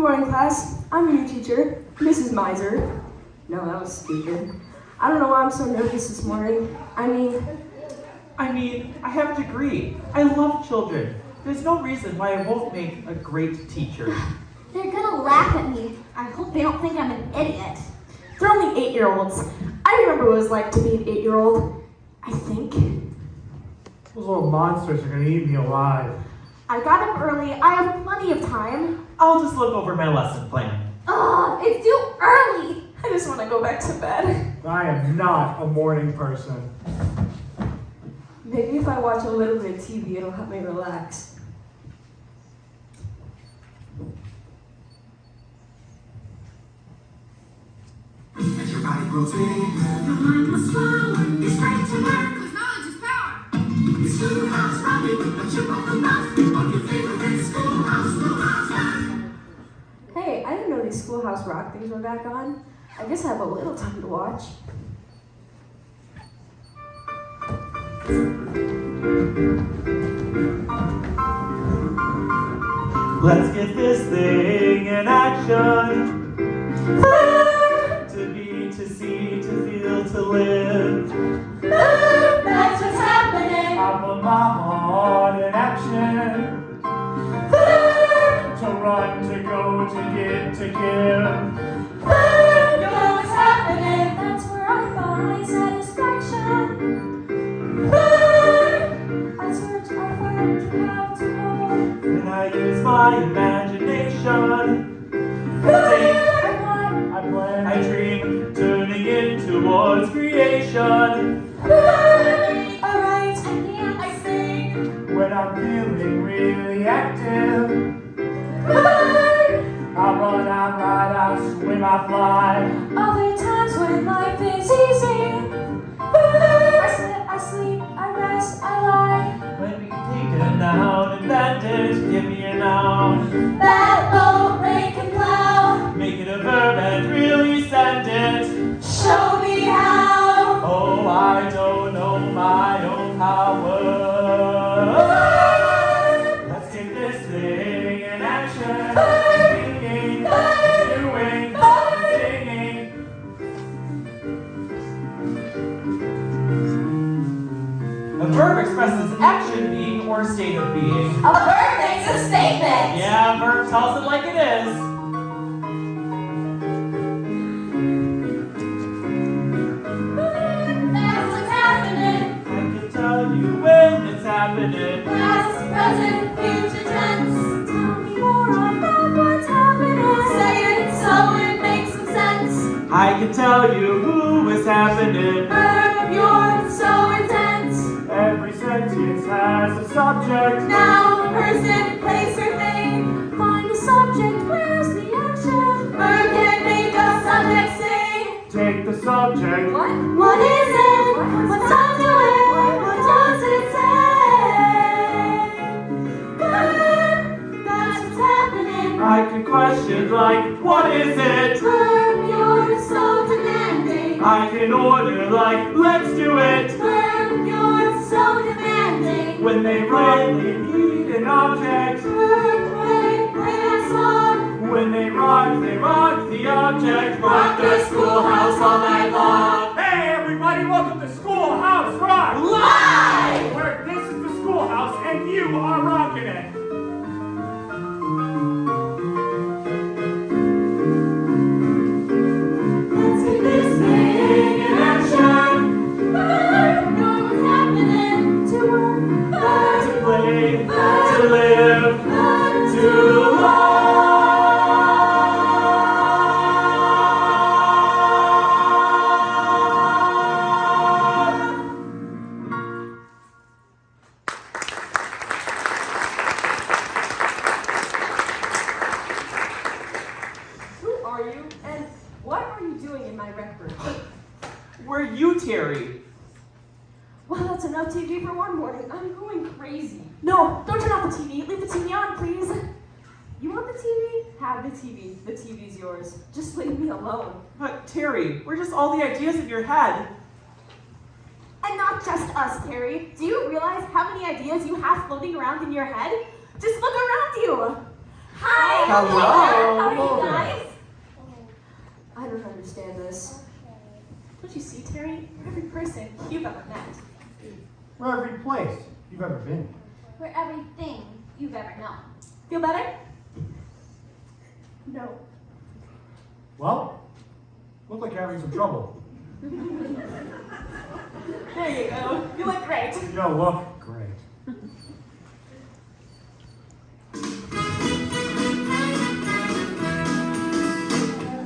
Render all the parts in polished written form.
morning, class. I'm your new teacher, Mrs. Miser. No, that was stupid. I don't know why I'm so nervous this morning. I mean, I have a degree. I love children. There's no reason why I won't make a great teacher. They're gonna laugh at me. I hope they don't think I'm an idiot. they're only 8-year-olds. I remember what it was like to be an 8-year-old, I think. Those little monsters are gonna eat me alive. I got up early. I have plenty of time. I'll just look over my lesson plan. Ugh, it's too early. I just want to go back to bed. I am not a morning person. Maybe if I watch a little bit of TV, it'll help me relax. As your body grows big, your mind must swell. It's great to learn, 'cause knowledge is power. It's Schoolhouse Rocket with a chip on the mouth. On your favorite Schoolhouse, Schoolhouse Rock. Hey, I didn't know these Schoolhouse Rock things were back on. I guess I have a little time to watch. Let's get this thing in action. To be, to see, to feel, to live. That's what's happening. I put my heart in action. To run, to go, to get, to give. You know what's happening. That's where I find satisfaction. That's where I find you have to hold. And I use my imagination. I plan. I dream, turning it towards creation. Alright, I sing. When I'm feeling really active. I run, I ride, I swim, I fly. Other times when life is easy. I sit, I sleep, I rest, I lie. Let me take a noun and that is, give me a noun. That boat, rake and plow. Make it a verb and really send it. Show me how. Oh, I don't know my own power. Let's take this thing in action. Thinking, doing, singing. A verb expresses action being or state of being. A verb makes a statement. Yeah, a verb tells it like it is. That's what's happening. I can tell you when it's happening. Past, present, future tense. Tell me more about what's happening. Say it so it makes some sense. I can tell you who is happening. Verb, you're so intense. Every sentence has a subject. Noun, person, place, or thing. Find a subject, where's the action? Verb can make a subject sing. Take the subject. What is it? What's up to it? What does it say? Verb, that's what's happening. I can question like, what is it? Verb, you're so demanding. I can order like, let's do it. Verb, you're so demanding. When they rightly need an object. Verb, play that song. When they rock the object. Rock the schoolhouse all night long. Hey everybody, welcome to Schoolhouse Rock! Live! Where this is the schoolhouse and you are rocking it. Let's get this thing in action. Verb, know what's happening. To work. Verb, To play, to live, verb, to love. Who are you? And what are you doing in my rec room? Were you, Terry? Well, that's enough TV for one morning. I'm going crazy. No, don't turn off the TV. Leave the TV on, please. You want the TV? Have the TV. The TV's yours. Just leave me alone. But Terry, we're just all the ideas in your head. And not just us, Terry. Do you realize how many ideas you have floating around in your head? Just look around you. Hi. Hello. Don't you see, Terry? We're every person you've ever met. We're every place you've ever been. We're everything you've ever known. Feel better? No. Well, look like you're having some trouble. There you go. You look great. You don't look great.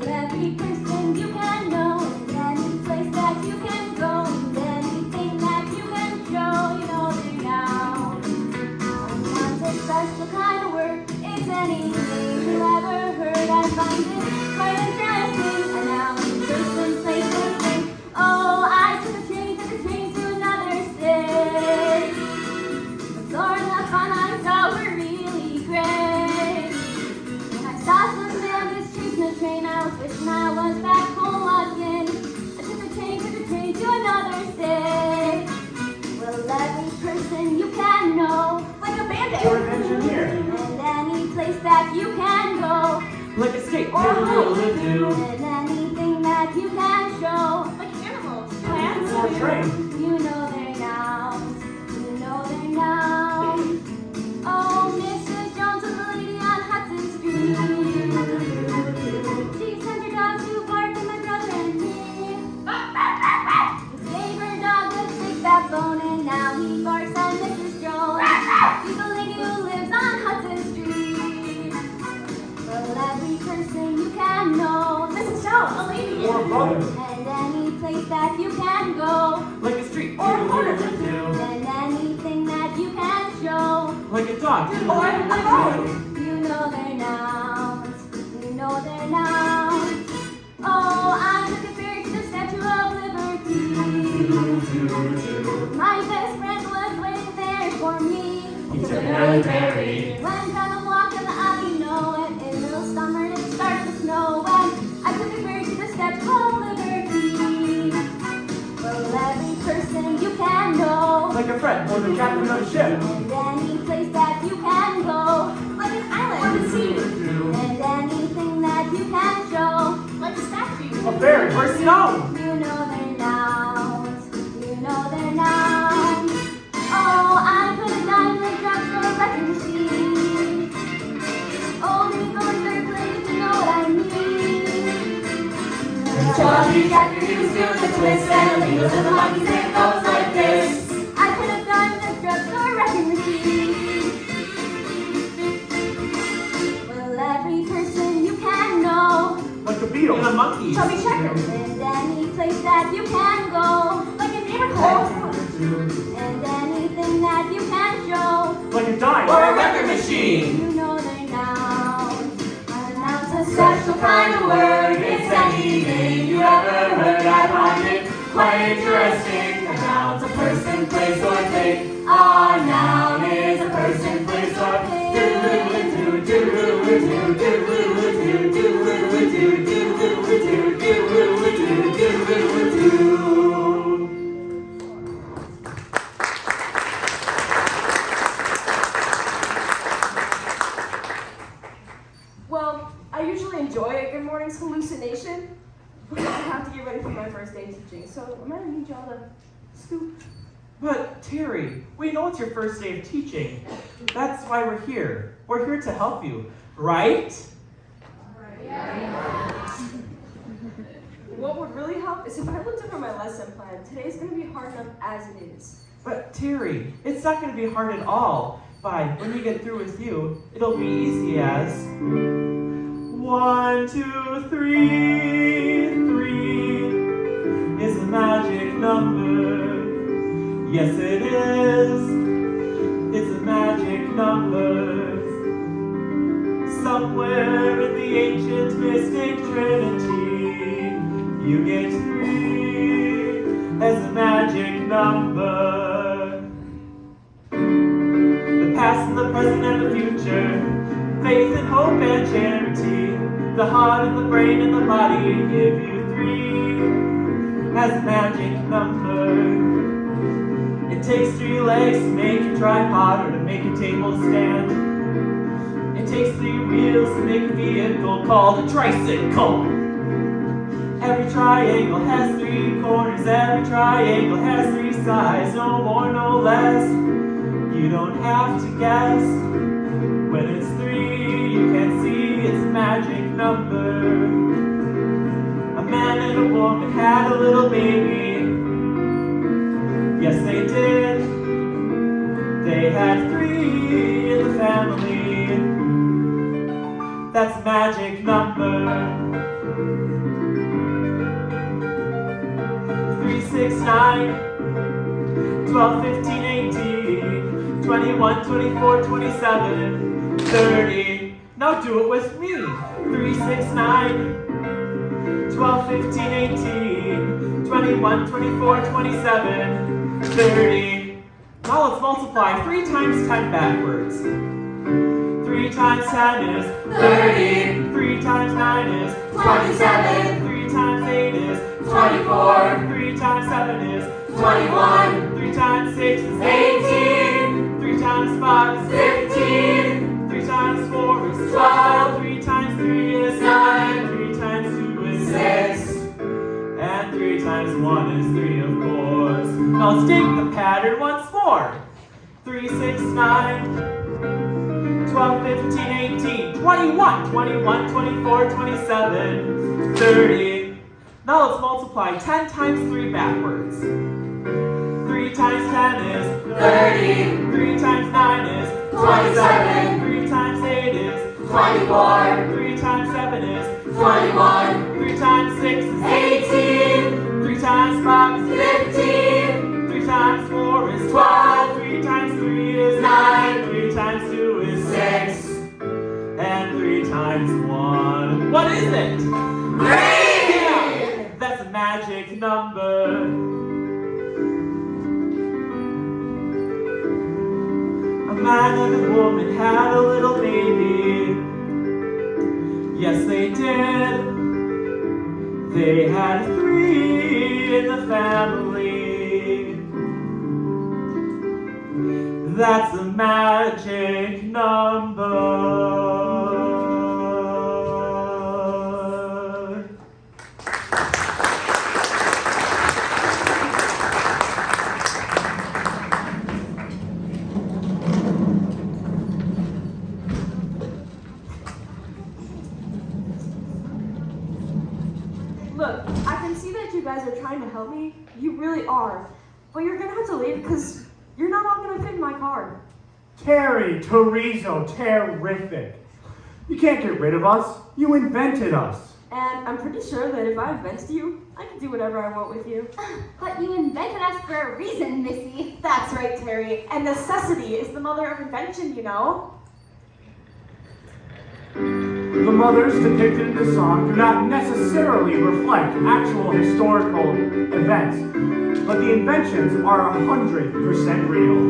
Every person you can know, and any place that you can go, and anything that you can show, you know they're down. It's not a special kind of word, it's anything you ever heard. I find it quite interesting. And now in person, place, or thing. Oh, I took a train to another state. But Lord, the fun I saw were really great. And I saw some man just chasing a train. I was wishing I was back home again. I took a train to another state. Well, every person you can know, Like a bandit. You're an engineer. and any place that you can go, Like a state Or a do. and anything that you can show. Like animals, plants. Or a train. You know they're nouns. You know they're nouns. Oh, Mrs. Jones was a lady on Hudson Street. She sent her dog to bark at my brother and me. His neighbor dog with a big fat bone, and now he barks at Mrs. Jones. She's a lady who lives on Hudson Street. Well, every person you can know, Mrs. Jones, a lady. Or a brother. and any place that you can go, Like a street Or a corner. and anything that you can show. Like a dog Or a dog. You know they're nouns. You know they're nouns. Oh, I took a ferry to the Statue of Liberty. My best friend was waiting there for me. He took an early ferry. Went down a walk in the alley, know it. In the middle of summer, and it started to snow. And I took a ferry to the Statue of Liberty. Well, every person you can know, Like a friend Or the captain of a ship. and any place that you can go, Like an island. Or the sea. and anything that you can show. Like a statue. A ferry. or snow. You know they're nouns. You know they're nouns. Oh, I could have died in the drugstore wrecking machine. Oh, let me go in third place, you know what I mean. Charlie Jack, he was doing the twist, and the wheels and the monkeys, and it goes like this. I could have died in the drugstore wrecking machine. Well, every person you can know, Like the And the Beatles. monkeys. Chubby checker. and any place that you can go, Like a neighborhood. and anything that you can show. Like a Or a dime. record machine. You know they're nouns. A noun's a Special kind of word, it's anything you ever heard. I find it quite interesting. A noun's a person, place, or thing. A noun is a person, place, or thing. Do do do do do do do do do do do do do. Well, I usually enjoy a good morning's hallucination, but I have to get ready for my first day teaching, so I'm gonna need y'all to scoop. But Terry, we know it's your first day of teaching. That's why we're here. We're here to help you, right? What would really help is if I looked over my lesson plan. Today's gonna be hard enough as it is. But Terry, it's not going to be hard at all. But when we get through with you, it'll be easy as 1, 2, 3. 3 is a magic number. Yes, it is. It's a magic number. Somewhere in the ancient mystic trinity, you get 3 as a magic number. The past and the present and the future, faith and hope and charity, the heart and the brain and the body give you 3 as a magic number. It takes 3 legs to make a tripod or to make a table stand. It takes 3 wheels to make a vehicle called a tricycle. Every triangle has 3 corners, every triangle has 3 sides, no more, no less. You don't have to guess. When it's 3, you can see its magic number. A man and a woman had a little baby. Yes, they did. They had 3 in the family. That's a magic number. 3, 6, 9, 12, 15, 18, 21, 24, 27, 30. Now do it with me. 3, 6, 9, 12, 15, 18, 21, 24, 27, 30. Now let's multiply 3 times 10 backwards. 3 times 10 is 30. 3 times 9 is 27. 3 times 8 is 24. 3 times 7 is 21. 3 times 6 is 18. 3 times 5 is 15. 3 times 4 is 12. 3 times 3 is 9. 3 times 2 is 6. And 3 times 1 is 3, of course. Now let's take the pattern once more. 3, 6, 9. 12, 15, 18, 21, 21, 24, 27, 30. Now let's multiply 10 times 3 backwards. 3 times 10 is 30. 3 times 9 is 27. 3 times 8 is 24. 3 times 7 is 21. 3 times 6 is 18. 3 times 5 is 15. 3 times 4 is 12. 3 times 3 is 9. 3 times 2 is 6. And 3 times 1. What is it? 3! Yeah, that's a magic number. A man and a woman had a little baby. Yes, they did. They had 3 in the family. That's a magic number. Look, I can see that you guys are trying to help me. You really are. But you're gonna have to leave because you're not all gonna fit in my card. Terry, Torizo, terrific. You can't get rid of us. You invented us. And I'm pretty sure that if I invented you, I can do whatever I want with you. But you invented us for a reason, Missy. That's right, Terry. And necessity is the mother of invention, you know? The mothers depicted in the song do not necessarily reflect actual historical events, but the inventions are 100% real.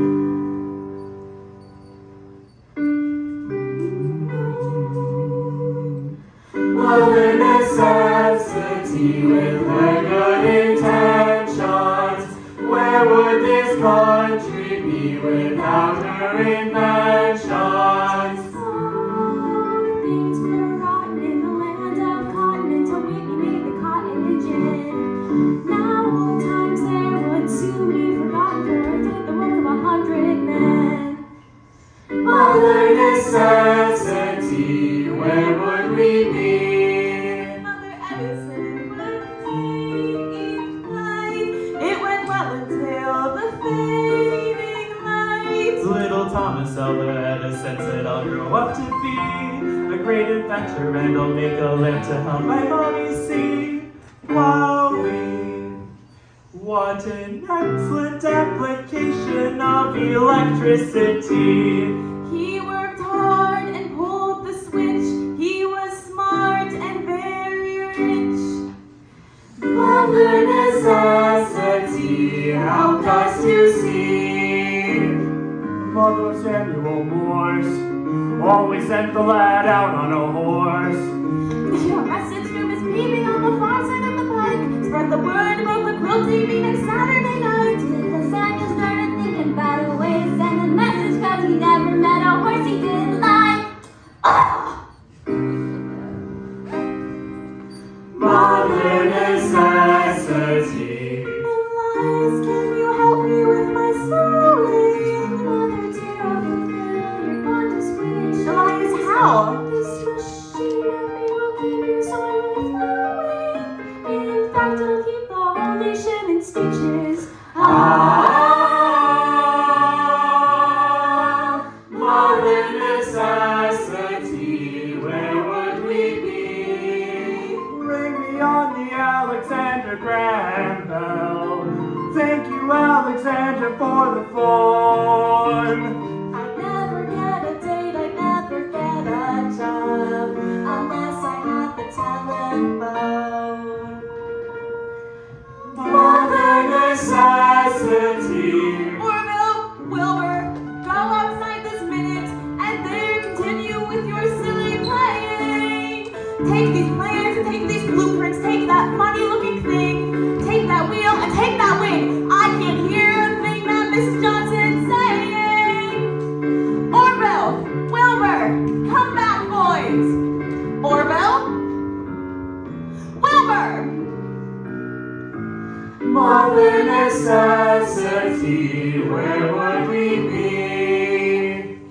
Mother necessity with her good intentions. Where would this country be without her inventions? Things were rotten in the land of cotton until Whitney made the cotton gin. Now old times there would soon be forgotten, for it did the work of 100 men. Mother necessity, where would we be? Mother Edison would fade each night. It went well until the fading light. Little Thomas Alva Edison said, I'll grow up to be a great inventor and I'll make a lamp to help my mommy see. Wowee, what an excellent application of electricity. He worked hard and pulled the switch. He was smart and very rich. Mother necessity helped us to see. Mother Samuel Morse always sent the lad out on a horse. Your message tube is beaming on the far side of the pike. Spread the word about the quilting bee next Saturday night. Little Samuel started thinking about a way to send a message, cause he never met a horse he didn't like. Mother Alexander Graham Bell. Thank you, Alexander, for the form. I never get a date, I never get a job, unless I have the telephone. Modern necessity. Orville, Wilbur, go outside this minute and there continue with your silly playing. Take these plans and take these blueprints, take that funny looking thing, take that wheel and take that wing. I can't hear a thing that Mrs. Johnson's saying. Orville, Wilbur, come back, boys. Orville, Wilbur. Mother necessity, where would we be?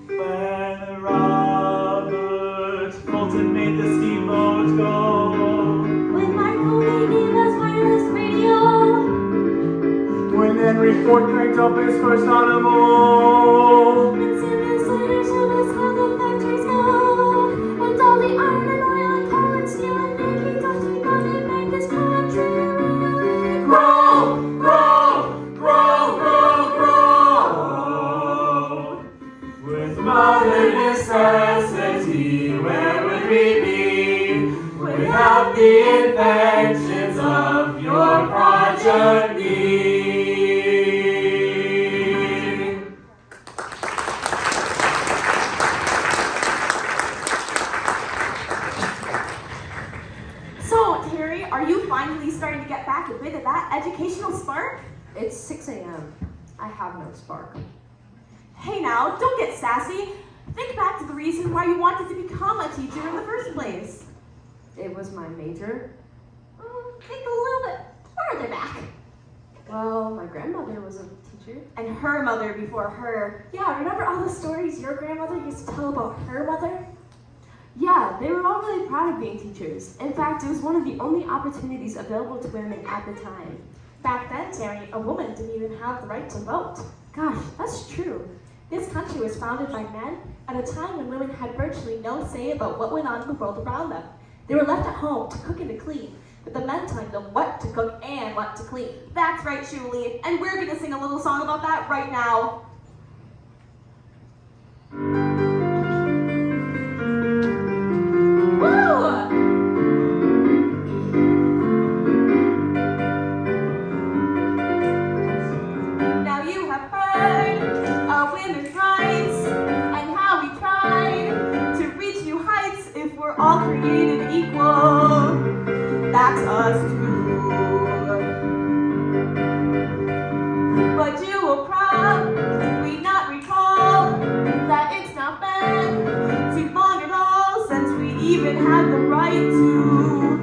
When Robert Fulton made the steamboat go. When Marconi gave us wireless radio. When Henry Ford cranked up his first automobile. When Samuel Slater showed us how the factories go. And all the iron and oil and coal and steel and making taught me how to make this country really Grow, grow, grow, grow, grow. With modern necessity, where would we be without the inventions of your progeny? So, Terry, are you finally starting to get back a bit of that educational spark? It's 6 a.m. I have no spark. Hey now, don't get sassy. Think back to the reason why you wanted to become a teacher in the first place. It was my major. Think a little bit further back. Well, my grandmother was a teacher. And her mother before her. Yeah, remember all the stories your grandmother used to tell about her mother? Yeah, they were all really proud of being teachers. In fact, it was one of the only opportunities available to women at the time. Back then, Terry, a woman didn't even have the right to vote. Gosh, that's true. This country was founded by men at a time when women had virtually no say about what went on in the world around them. They were left at home to cook and to clean, but the men telling them what to cook and what to clean. That's right, Shuli, and we're gonna sing a little song about that right now. Woo! Now you have heard of women's rights and how we tried to reach new heights if we're all created equal. That's us too. But you will probably not recall that it's not been too long at all since we even had the right to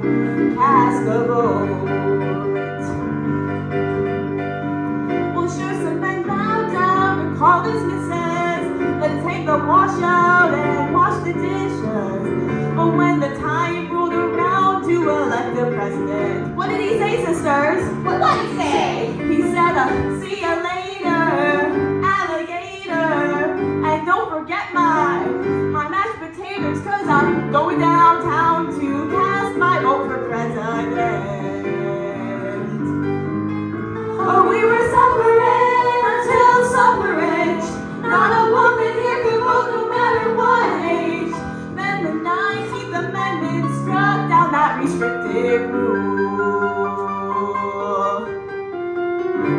cast a vote. Well, sure, some men bow down and call us misses. Let's take the wash out and wash the dishes. But when the time rolled around to elect the president, what did he say, sisters? What did he say? He said, see ya later, alligator. And don't forget my mashed potatoes, cause I'm going downtown to cast my vote for president. Oh, we were suffering until suffrage. Not a woman here could vote no matter what age. Then the 19th Amendment struck down that restrictive rule.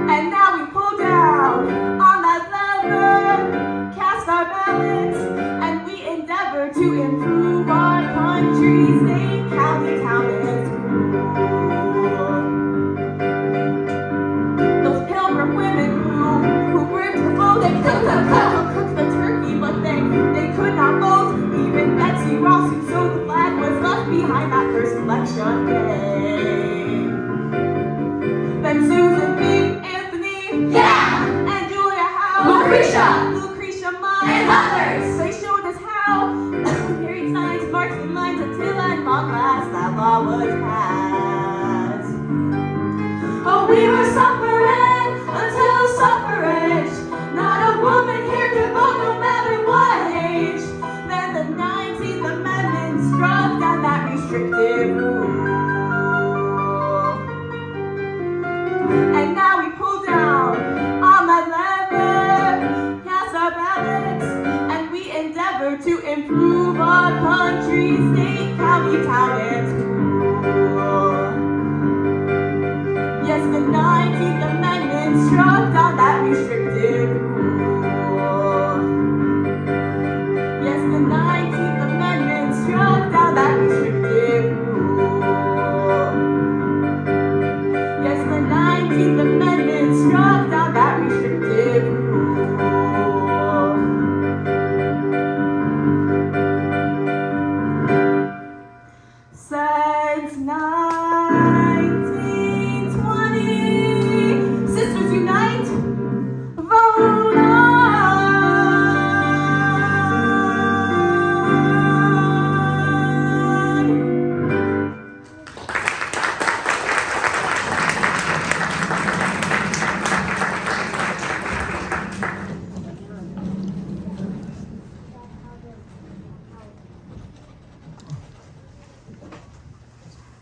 And now we pull down on that lever, cast our ballots, and we endeavor to improve our country, state, county, town, and school. Those pilgrim women who worked to vote, they cooked the turkey, but they could not vote. Even Betsy Ross, who sewed the flag, was left behind that first election day. Then Susan B. Anthony, yeah, and Julia Howe, Lucretia Mott, and others. They showed us how carried signs, marched in lines until at long last that law was passed. Oh, we were suffering until suffrage. Not a woman here could vote no matter what age. Then the 19th Amendment struck down that restrictive rule. improve our country, state, county, town, and school. Yes, the 19th Amendment struck down that restrictive rule. Yes, the 19th Amendment struck down that restrictive rule. Yes, the 19th Amendment struck down that restrictive rule. Since 1920, sisters unite, vote on.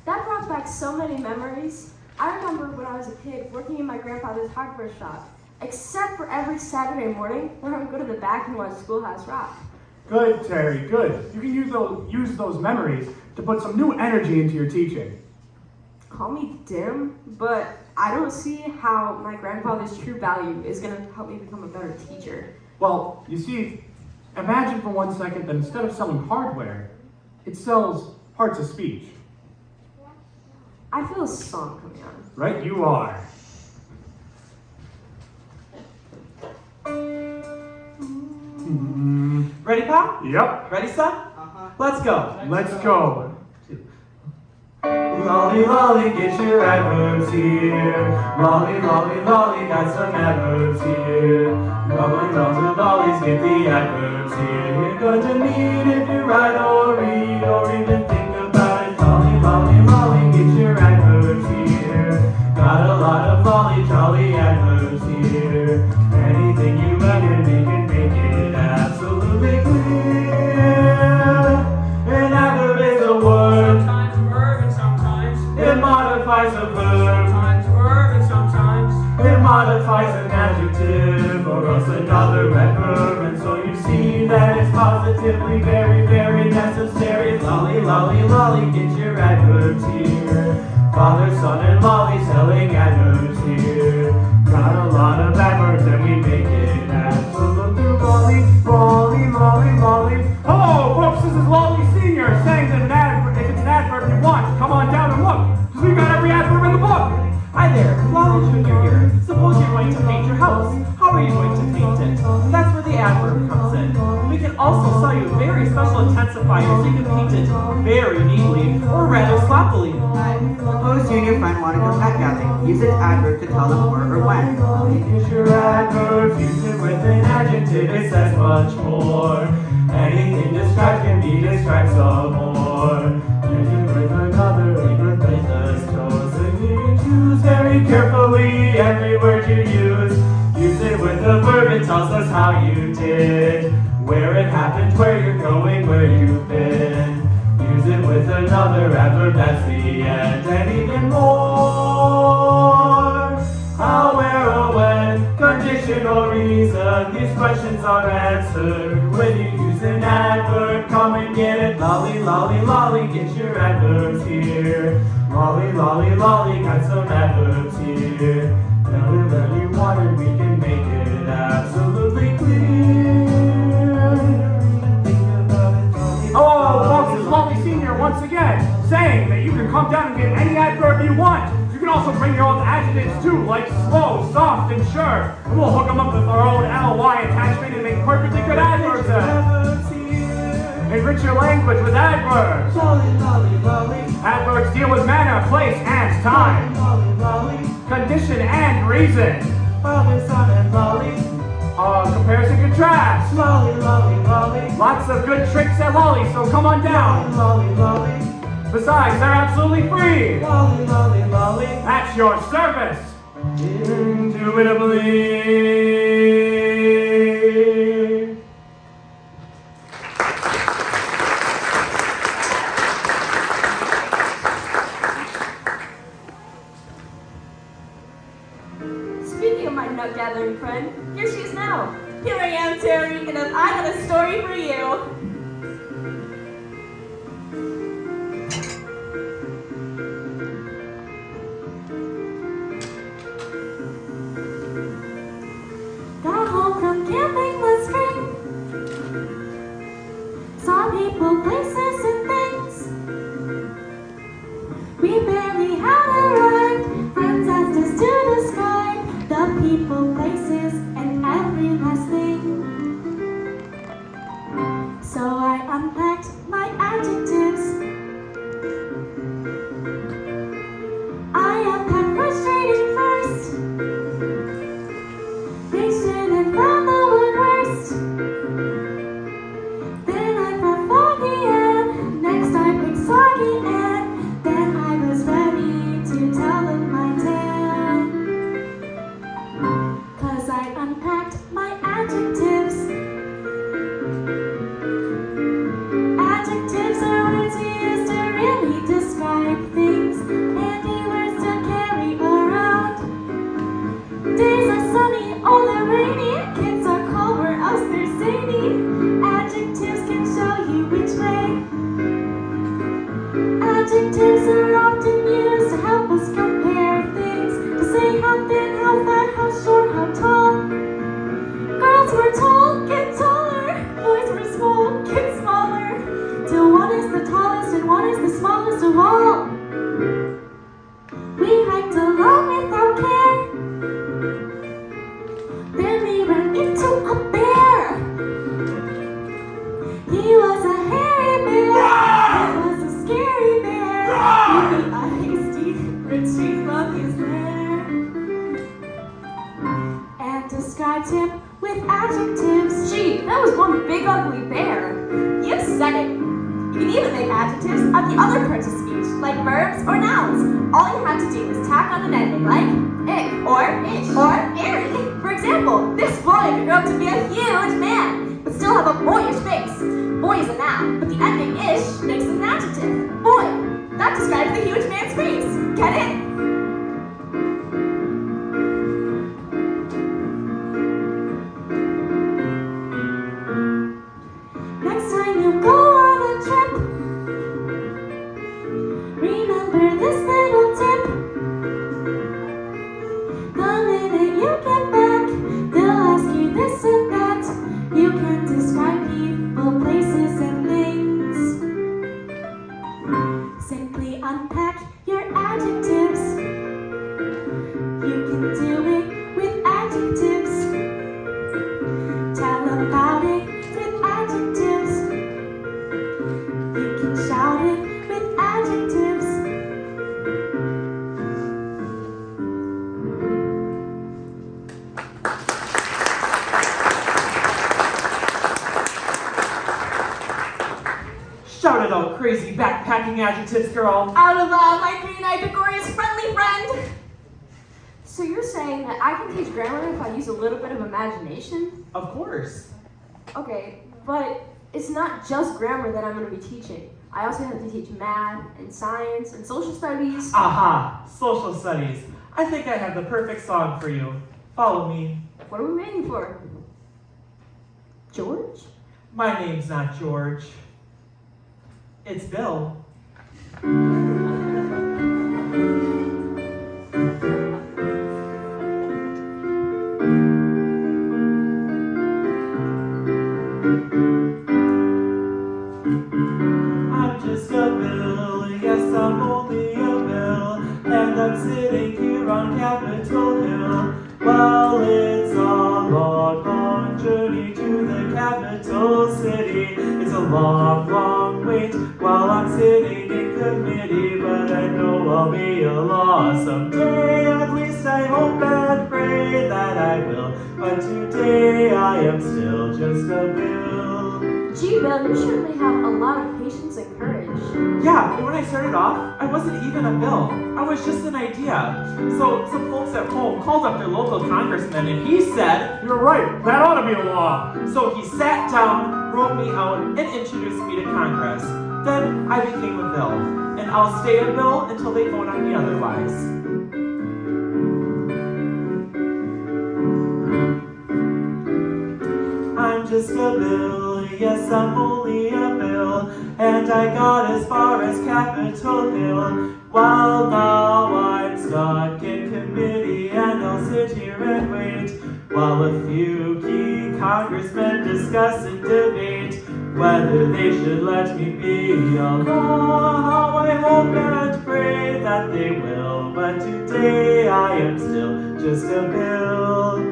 That brought back so many memories. I remember when I was a kid working in my grandfather's hardware shop, except for every Saturday morning when I would go to the back and watch Schoolhouse Rock. Good, Terry, good. You can use those memories to put some new energy into your teaching. Call me dim, but I don't see how my grandfather's true value is going to help me become a better teacher. Well, you see, imagine for 1 second that instead of selling hardware, it sells parts of speech. I feel a song coming on. Right, you are. Ready, pal? Yep, Ready, son? Let's go. let's go. Lolly, lolly, get your adverbs here. Lolly, lolly, lolly, got some adverbs here. Lolly, lolly, lollies, get the adverbs here. You're going to need if you write or read or even think about it. Lolly, lolly, lolly, get your adverbs here. Got a lot of lolly, jolly adverbs here. Anything you add in, we can make it absolutely clear. An adverb is a word. Sometimes a verb and sometimes It modifies a verb. sometimes a verb and sometimes It modifies an adjective or else another adverb. And so you see that it's positively very, very necessary. Lolly, lolly, lolly, get your adverbs here. Father, son, and lolly selling adverbs here. Got a lot of adverbs and we make it absolutely lolly, lolly, lolly, lolly. Hello, folks, this is Lolly Senior saying that if it's an adverb you want, come on down and look, because we've got every adverb in the book. Hi there, Lolly Jr. here. Suppose you're going to paint your house. How are you going to paint it? That's where the adverb comes in. We can also sell you very special intensifiers so you can paint it very neatly or rather sloppily. Suppose you and your friend want to go pet gathering. Use an adverb to tell them where or when. Use your adverb, use it with an adjective, it says much more. Anything described can be described some more. Use it with another, even with the chosen. You can choose very carefully every word you use. Use it with a verb, it tells us how you did. Where it happened, where you're going, where you've been. Use it with another adverb, that's the end, and even more. How, where, or when, condition or reason, these questions are answered. When you use an adverb, come and get it. Lolly, lolly, lolly, get your adverbs here. Lolly, lolly, lolly, got some adverbs here. Whatever you wanted, we can make it absolutely clear. Think about it, lolly, Hello, folks, this is Lolly Senior once again saying that you can come down and get any adverb you want. You can also bring your own adjectives too, like slow, soft, and sure. And we'll hook them up with our own LY attachment and make perfectly good adverbs. Enrich your language with adverbs. Lolly, lolly, lolly. Adverbs deal with manner, place, and time. Lolly, lolly. Condition and reason. Father, son, and lolly. Comparison, contrast. Lolly, lolly, lolly. Lots of good tricks at Lolly, so come on down. Lolly, lolly. Besides, they're absolutely free. Lolly, lolly, lolly. At your service. Indubitably. Speaking of my nut gathering friend, here she is now. Here I am, Terry, and I got a story for you. like things, handy words to carry around. Days are sunny, or they're rainy. Kids are calm or else they're zany. Adjectives can show you which way. Adjectives are often used to help us compare things, to say how thin, how fat, how short, how tall. Girls were tall, get taller. Boys were small, get smaller. Till one is the tallest and one is the smallest of all. We hiked along without care. Then we ran into a bear. He was a hairy bear. He was a scary bear. He made a hasty retreat from his lair. And described him with adjectives. Gee, that was one big ugly bear. You said it. You can even make adjectives of the other parts of speech, like verbs or nouns. All you have to do is tack on an ending like ick or ish or airy. For example, this boy could grow up to be a huge man, but still have a boyish face. Boy is a noun, but the ending ish makes it an adjective. Boy. That describes the huge man's face. Get it? Next time you go on a trip, remember this little tip. The minute you get back, they'll ask you this and that. You can describe people, places, and things. Simply unpack your adjectives. You can do it with adjectives. Tell about it with adjectives. You can shout it with adjectives. Shout it out, crazy backpacking adjectives, girl. Out of my green Pythagorean's friendly friend. So you're saying that I can teach grammar if I use a little bit of imagination? Of course. Okay, but it's not just grammar that I'm going to be teaching. I also have to teach math and science and social studies. Aha, social studies. I think I have the perfect song for you. Follow me. What are we waiting for? George? My name's not George. It's Bill. I'm just a Bill, yes, I'm only a Bill, and I'm sitting here on Capitol Hill. Well, it's a long, long journey to the capital city. It's a long, long wait while I'm sitting in committee, but I know I'll be a law someday. At least I hope and pray that I will, but today I am still just a Bill. Gee, Bill, you certainly have a lot of patience and courage. Yeah, and when I started off, I wasn't even a bill. I was just an idea. So some folks at home called up their local congressman and he said, You're right, that ought to be a law. so he sat down, wrote me out, and introduced me to Congress. Then I became a bill, and I'll stay a bill until they vote on me otherwise. I'm just a bill, yes, I'm only a bill, and I got as far as Capitol Hill. Well, now I'm stuck in committee, and I'll sit here and wait while a few key congressmen discuss and debate whether they should let me be a law. I hope and pray that they will, but today I am still just a bill.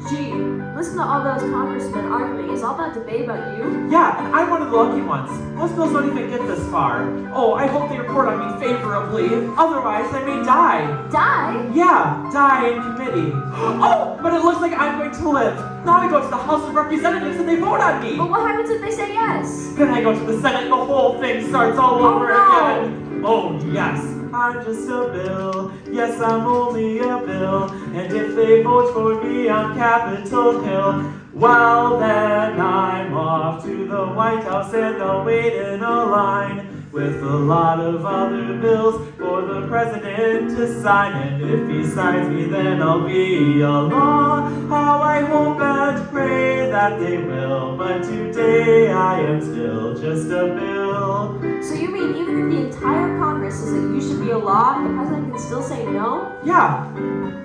Gee, listen to all those congressmen arguing. Is all that debate about you? Yeah, and I'm one of the lucky ones. Most bills don't even get this far. Oh, I hope they report on me favorably. Otherwise, I may die. Die? Yeah, die in committee. Oh, but it looks like I'm going to live. Now I go to the House of Representatives and they vote on me. But what happens if they say yes? Then I go to the Senate and the whole thing starts all over no. again. Oh, yes, I'm just a bill. Yes, I'm only a bill. And if they vote for me on Capitol Hill, Well, then I'm off to the White House and I'll wait in a line with a lot of other bills for the president to sign. And if he signs me, then I'll be a law. How I hope and pray that they will, but today I am still just a bill. So you mean even if the entire Congress says that you should be a law, the president can still say no? Yeah,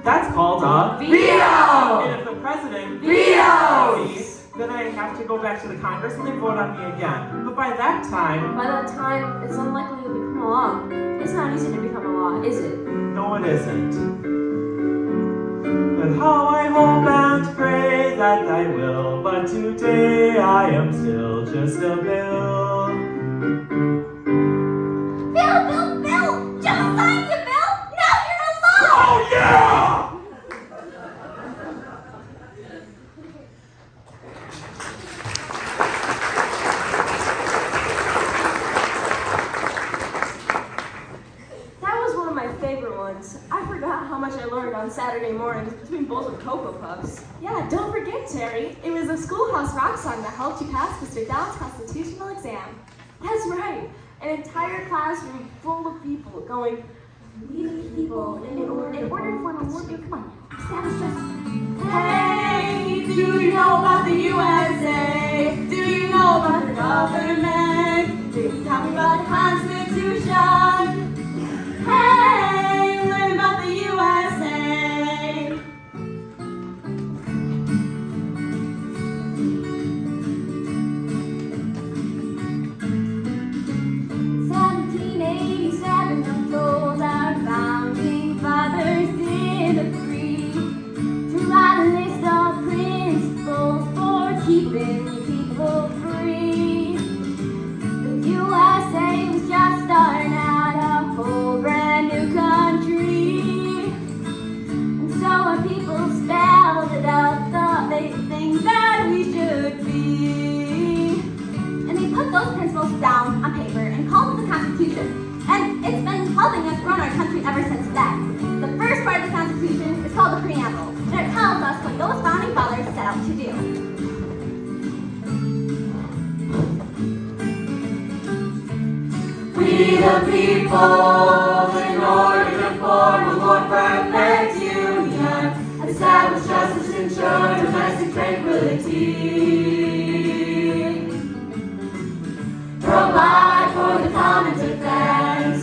that's called a Veto! And if the president Vetoes! then I have to go back to the Congress and they vote on me again. But by that time, By that time, it's unlikely to become a law. It's not easy to become a law, is it? no, it isn't. But how I hope and pray that I will, but today I am still just a bill. Bill! Just sign the bill! Now you're a law! Oh yeah! That was one of my favorite ones. I forgot how much I learned on Saturday mornings between bowls of Cocoa Puffs. Yeah, don't forget, Terry. It was a Schoolhouse rock song that helped you pass Mr. Dowd's constitutional exam. That's right. An entire classroom full of people going, We need people in order for an award. Come on, establish us. Hey, do you know about the USA? Do you know about the government? Do you tell me about the Constitution? Hey, learn about the USA. 1787, I'm told our founding fathers did agree to write a list of principles for keeping people free. The USA was just starting out a whole brand new country, and so our people spelled it out the things that we should be. And they put those principles down on paper and called it the Constitution. And it's been helping us run our country ever since then. The first part of the Constitution is called the Preamble, and it tells us what those founding fathers set out to do. We the people, in order to form a more perfect union, establish justice, ensure domestic tranquility, provide for the common defense,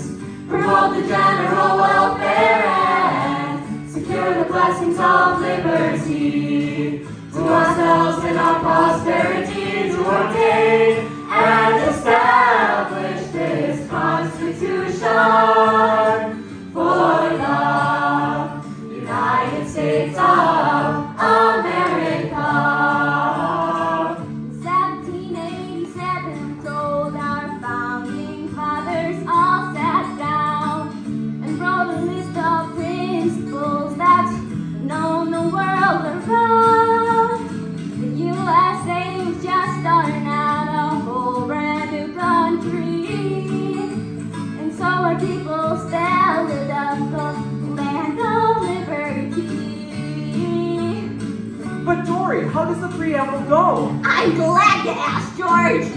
promote the general welfare, and secure the blessings of liberty to ourselves and our prosperity, to ordain and establish this Constitution for the United States of America. In 1787, I'm told our founding fathers all sat down and wrote a list of principles that's known the world around. The USA was just starting out a whole brand new country, and so our people spelled it up, the land of liberty. But Dory, how does the preamble go? I'm glad you asked, George.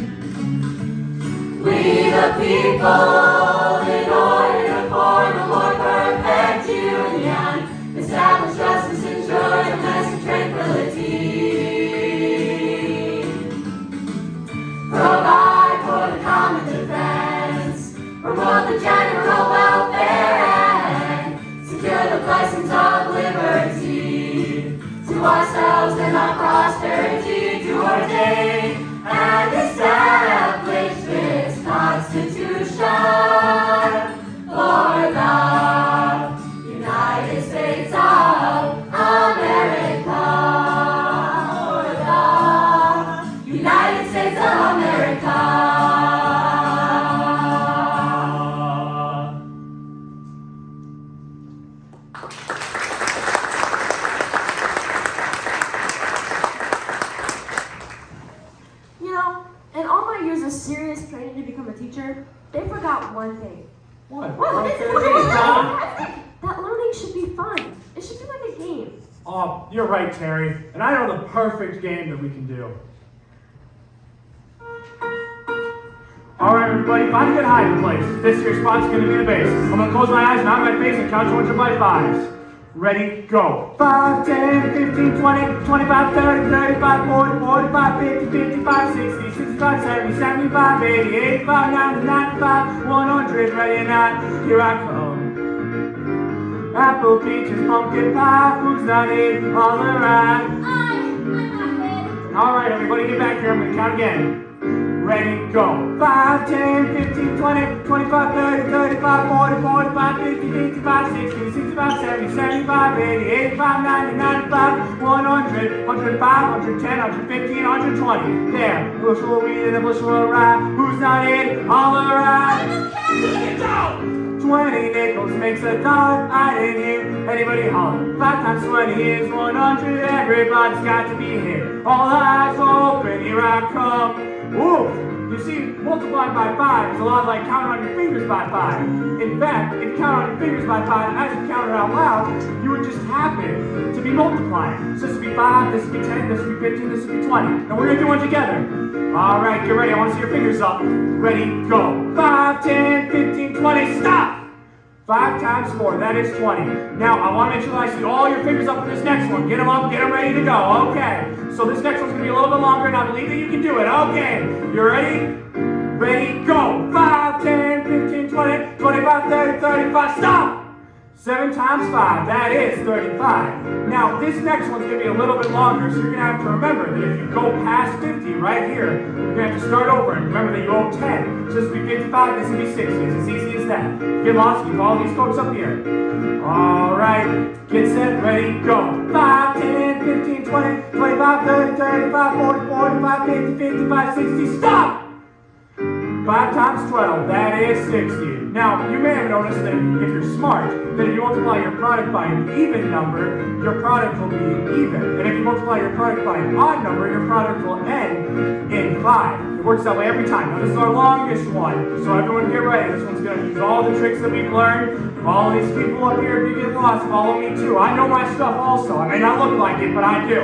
We the people, in order to form a more perfect union, establish justice, ensure domestic tranquility, provide for the common defense, promote the general welfare, and secure the blessings of liberty to ourselves and our prosperity, to ordain and establish this Constitution for the United States of America. For the United States of America. you know, in all my years of serious training to become a teacher, they forgot one thing. What? What? What It's could it be, Tom? That learning should be fun. It should be like a game. Oh, you're right, Terry. And I know the perfect game that we can do. Alright, everybody, find a good hiding place. This here spot's gonna be the base. I'm gonna close my eyes, knock my face, and count to 100 by fives. Ready, go. 5, 10, 15, 20, 25, 30, 35, 40, 45, 50, 55, 60, 65, 70, 75, 80, 85, 90, 95, 100. Ready or not, here I come. Apple, peaches, pumpkin pie, who's not in? All around. I'm not head. Alright, everybody get back here. I'm gonna count again. Ready, go. 5, 10, 15, 20, 25, 30, 35, 40, 45, 50, 55, 60, 65, 70, 75, 80, 85, 90, 95, 100, 105, 110, 115, 120. There. Bushel of wheat and a bushel of rye. Who's not in? All around. Get down! 20 nickels makes $1. I didn't hear anybody holler. 5 times 20 is 100. Everybody's got to be here. All eyes open, here I come. Woo! You see, multiplying by 5 is a lot like counting on your fingers by 5. In fact, if you count on your fingers by 5 as you count it out loud, you would just happen to be multiplying. So this would be 5, this would be 10, this would be 15, this would be 20. And we're gonna do one together. Alright, get ready. I want to see your fingers up. Ready, go. 5, 10, 15, 20, stop! 5 times 4, that is 20. Now, I want to make sure that I see all your fingers up for this next one. Get them up, get them ready to go. Okay. So this next one's going to be a little bit longer, and I believe that you can do it. Okay. You ready? Ready, go. 5, 10, 15, 20, 25, 30, 35, stop! 7 times 5, that is 35. Now, this next one's going to be a little bit longer, so you're going to have to remember that if you go past 50 right here, you're going to have to start over and remember that you owe 10. So this would be 55, this would be 60. It's as easy as that. If you get lost, you follow these folks up here. Alright, get set, ready, go. 5, 10, 15, 20, 25, 30, 35, 40, 45, 50, 55, 60, stop! 5 times 12, that is 60. Now, you may have noticed that if you're smart, that if you multiply your product by an even number, your product will be even. And if you multiply your product by an odd number, your product will end in 5. It works that way every time. Now, this is our longest one, so everyone get ready. This one's going to use all the tricks that we've learned. Follow these people up here. If you get lost, follow me too. I know my stuff also. I may not look like it, but I do.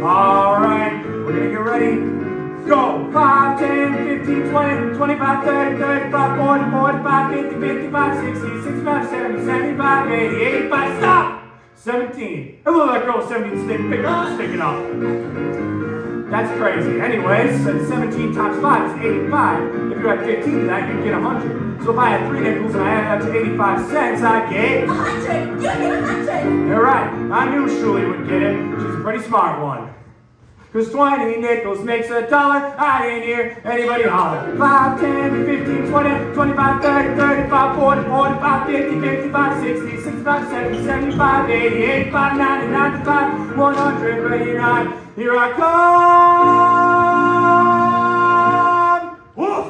Alright, we're going to get ready. Go! 5, 10, 15, 20, 25, 30, 35, 40, 45, 50, 55, 60, 65, 70, 75, 80, 85, stop! 17. And look at that girl with 17 fingers sticking up. That's crazy. Anyways, 17 times 5 is 85. If you had 15 to that, you'd get 100. So if I had 3 nickels and I added up to 85 cents, I'd get 100! You get 100! You're right. I knew Shuli would get it. She's a pretty smart one. Cause 20 nickels makes $1. I didn't hear anybody holler. 5, 10, 15, 20, 25, 30, 35, 40, 45, 50, 55, 60, 65, 70, 75, 80, 85, 90, 95, 100. Ready or not, here I come. Woof!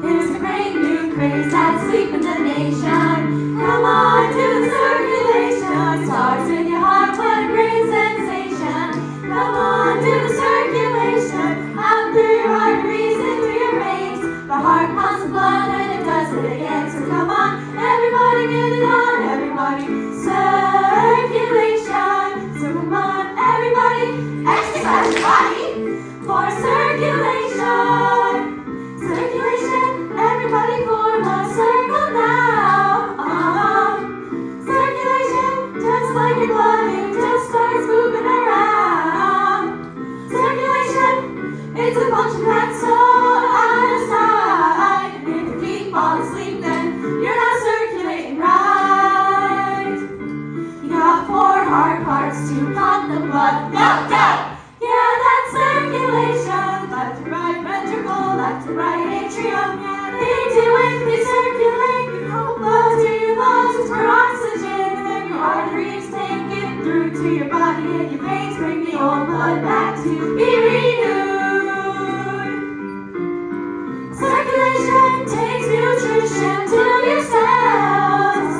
There's a great new craze that's sweeping the nation. Come on, do the circulation. Starts in your heart, what a great sensation. Come on, do the circulation. Out through your arteries, into your veins. The heart pumps the blood and it does it again. So come on, everybody get it on, everybody. Circulation. So come on, everybody, exercise your body for circulation. Circulation, everybody form a circle now. Circulation, just like your blood, it just starts moving around. Circulation, it's a motion that's so out of sight. If you keep falling asleep, then you're not circulating right. You got 4 heart parts to pump the blood. No doubt! Yeah, that's circulation. Left to right, bend to back to be renewed. Circulation takes nutrition to your cells.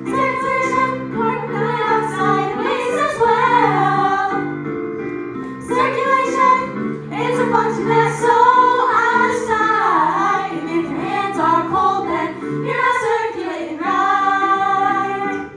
Circulation, carbon dioxide waste as well. Circulation, it's a function that's so out of sight. And if your hands are cold, then you're not circulating right.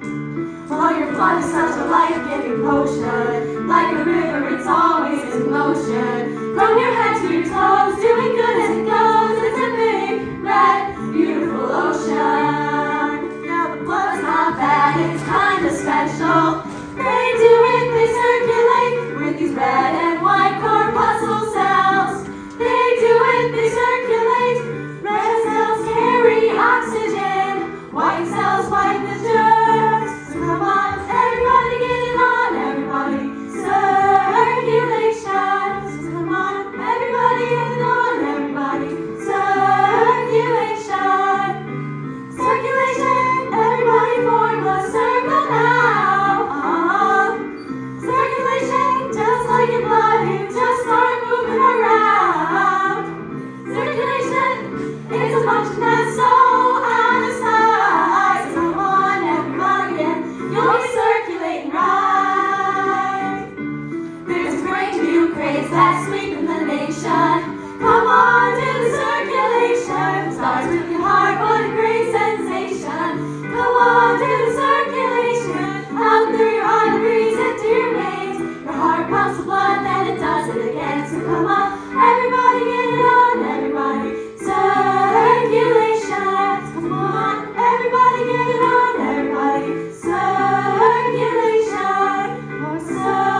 Well, your blood is such a life-giving potion. Like a river, it's always in motion. From your head to your toes, doing good as it goes. It's a big, red, beautiful ocean. Now the blood's not bad, it's kinda special. They do it, they circulate with these red and white corpuscle cells. They do it, they circulate. Red cells carry oxygen. White cells fight the germs. So come on, everybody get it on, everybody. Circulation. So come on, everybody get it on, everybody. Circulation. Circulation, everybody form a circle now. Circulation, just like your blood, you just start moving around. Circulation, it's a function that's so out of sight. So come on, everybody, and you'll be circulating right. There's great new craze that's sweeping the nation. Come on, do the circulation. Starts really hard, but a great sensation. Come on, do the circulation. Out through your arteries and to your veins. Your heart pumps the blood, then it does it again. So come on, everybody get it on, everybody. Circulation. Come on, everybody get it on, everybody. Circulation. Or circulation.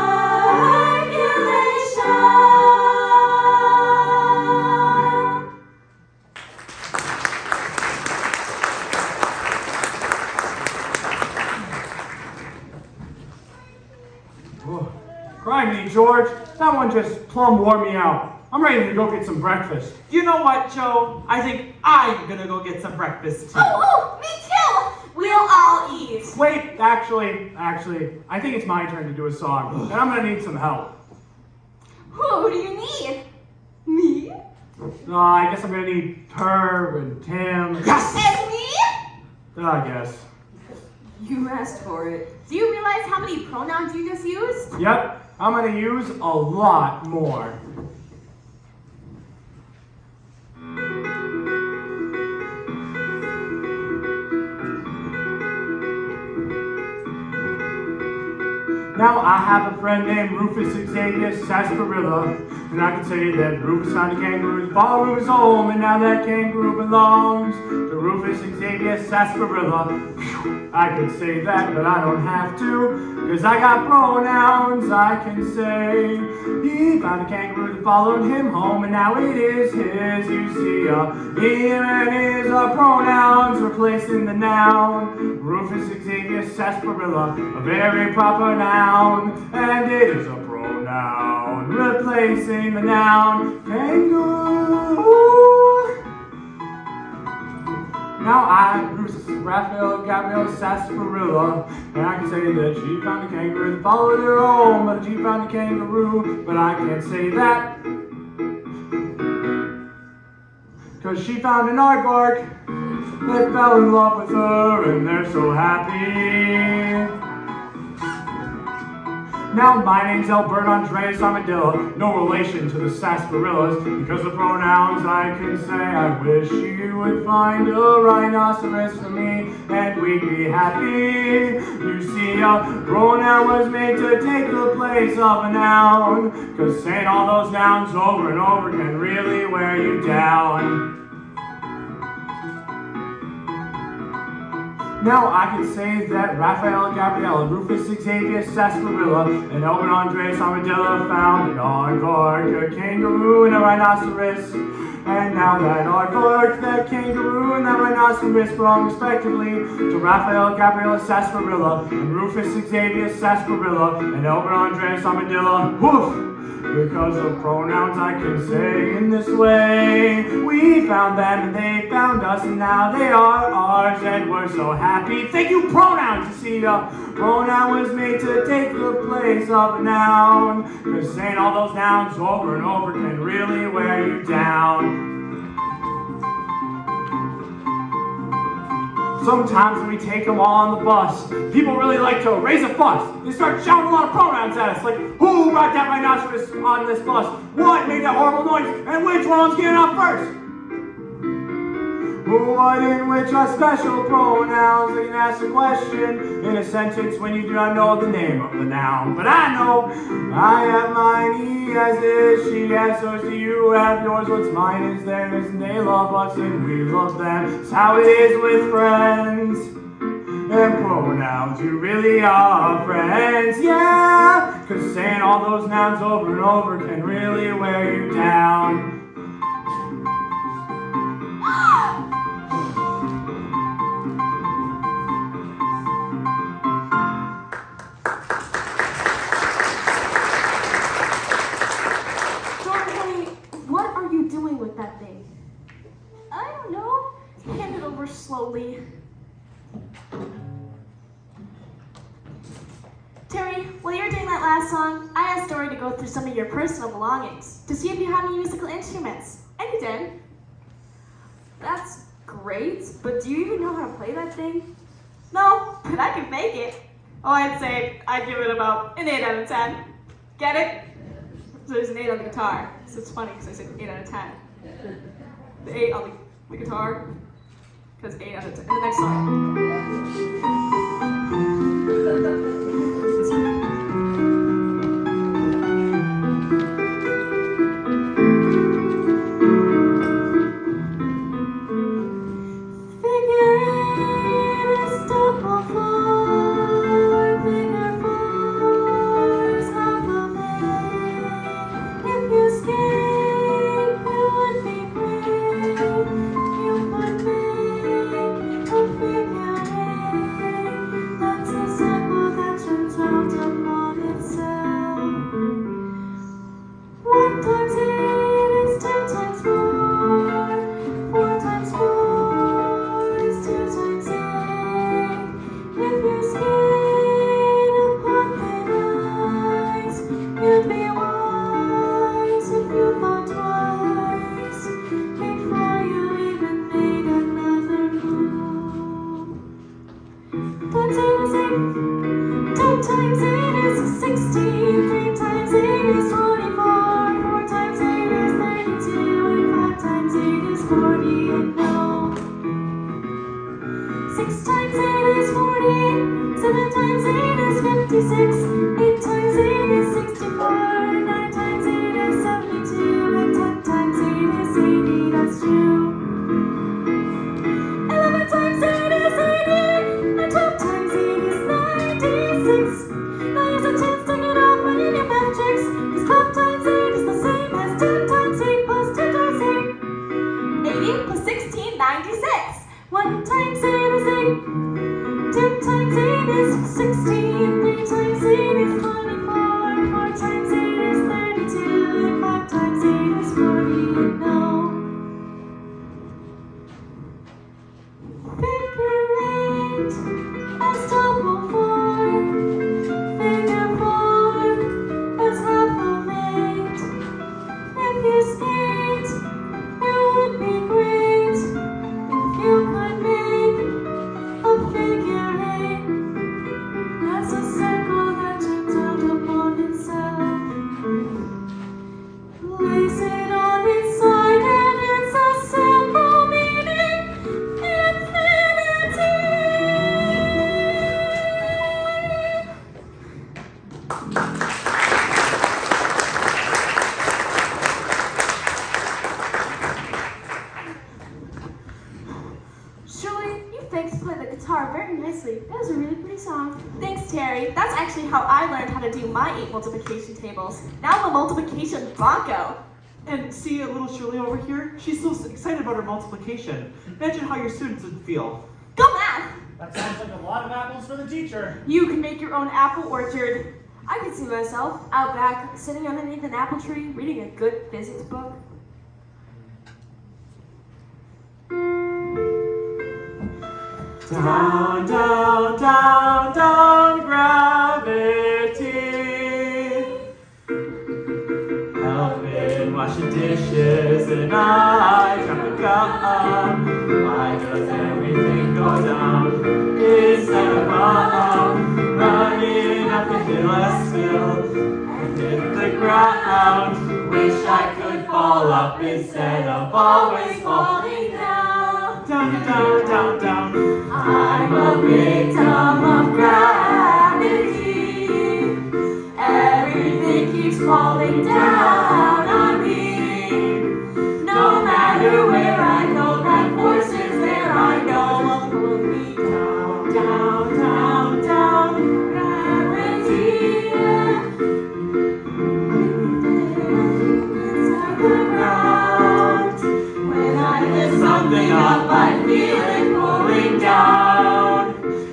Criminy, George. That one just plumb wore me out. I'm ready to go get some breakfast. You know what, Joe? I think I'm gonna go get some breakfast too. Oh, me too! We'll all eat. Wait, actually, I think it's my turn to do a song, and I'm gonna need some help. Who do you need? Me? I guess I'm gonna need her and Tim. Yes! And me? I guess. You asked for it. Do you realize how many pronouns you just used? Yep, I'm gonna use a lot more. Now I have a friend named Rufus Xavier Sarsaparilla, and I can say that Rufus found a kangaroo's ballroom's home, and now that kangaroo belongs to Rufus Xavier Sarsaparilla. Phew, I could say that, but I don't have to, cause I got pronouns I can say. He found a kangaroo that followed him home, and now it is his. You see, here and his pronouns replacing the noun. Rufus Xavier Sarsaparilla, a very proper noun, and it is a pronoun replacing the noun kangaroo. Now I, Raphael Gabrielle Sarsaparilla, and I can say that she found a kangaroo that followed her home, but she found a kangaroo, but I can't say that, cause she found an aardvark that fell in love with her, and they're so happy. Now my name's Albert Andreas Armadillo, no relation to the sarsaparillas, because the pronouns I can say. I wish you would find a rhinoceros for me, and we'd be happy. You see, a pronoun was made to take the place of a noun, cause saying all those nouns over and over can really wear you down. Now I can say that Raphael Gabrielle, Rufus Xavier Sarsaparilla, and Albert Andreas Armadillo found an aardvark, a kangaroo, and a rhinoceros. And now that aardvark, that kangaroo, and that rhinoceros belong respectively to Raphael Gabrielle Sarsaparilla, and Rufus Xavier Sarsaparilla, and Albert Andreas Armadillo. Woof! Because of pronouns I can say in this way. We found them and they found us, and now they are ours, and we're so happy. Thank you, pronouns. You see, a pronoun was made to take the place of a noun. Because saying all those nouns over and over can really wear you down. Sometimes when we take them all on the bus, people really like to raise a fuss. They start shouting a lot of pronouns at us, like, who brought that rhinoceros on this bus? What made that horrible noise? And which one's getting up first? What in which are special pronouns? They can ask a question in a sentence when you do not know the name of the noun. But I know, I have mine, he has his, she has hers, do you have yours? What's mine is theirs, and they love us and we love them. It's how it is with friends. And pronouns, you really are friends, yeah. Cause saying all those nouns over and over can really wear you down. With that thing? I don't know. Hand it over slowly. Terry, while you were doing that last song, I asked Dory to go through some of your personal belongings to see if you had any musical instruments. And you did. That's great, but do you even know how to play that thing? No, but I can fake it. Oh, I'd give it about an 8 out of 10. Get it? So there's an 8 on the guitar. So it's funny because I said 8 out of 10. The 8 on the guitar, because 8 out of 10. And the next song. Multiplication tables. Now I'm a multiplication bonko. And see a little Shirley over here? She's so excited about her multiplication. Imagine how your students would feel. Go math! That sounds like a lot of apples for the teacher. You can make your own apple orchard. I could see myself out back, sitting underneath an apple tree, reading a good physics book. Down, down, down, down, gravity. Helping wash the dishes and I drop a gum. Why does everything go down instead of up? Running up the hill I spill and hit the ground. Wish I could fall up instead of always falling down. Down, down, down, down. I'm a victim of gravity. Everything keeps falling down on me. No matter where I go, that force is there. I know will pull me down, down, down, down. Gravity. Inside the ground. When I lift something up, I feel it pulling down.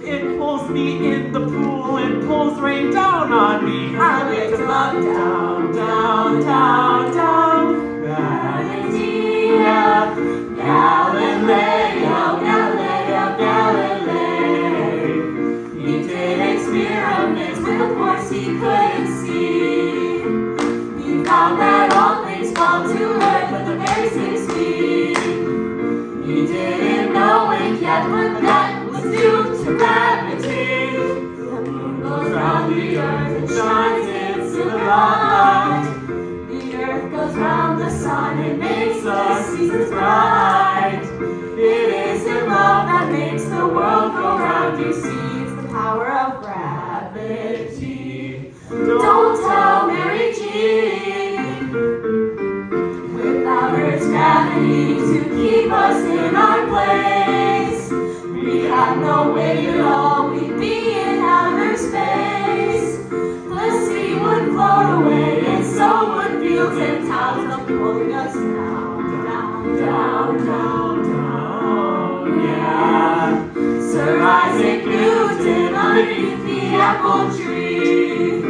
It pulls me in the pool, it pulls rain down on me. I lift him up, down, down, down, down. Gravity, Galileo, Galileo, Galilei. He did experiments with a force he couldn't see. He found that all things fall to earth with a very same speed. He didn't know it yet, but that was due to gravity. The moon goes round the earth and shines into the light. The earth goes round the sun and makes the seasons bright. It isn't love that makes the world go round, you see, it's the power of gravity. Don't tell Mary Jean. Without Earth's gravity to keep us in our place, we have no way at all, we'd be in outer space. The sea would float away and so would fields and towns, of pulling us down, down, down, down, down, yeah. Sir Isaac Newton underneath the apple tree,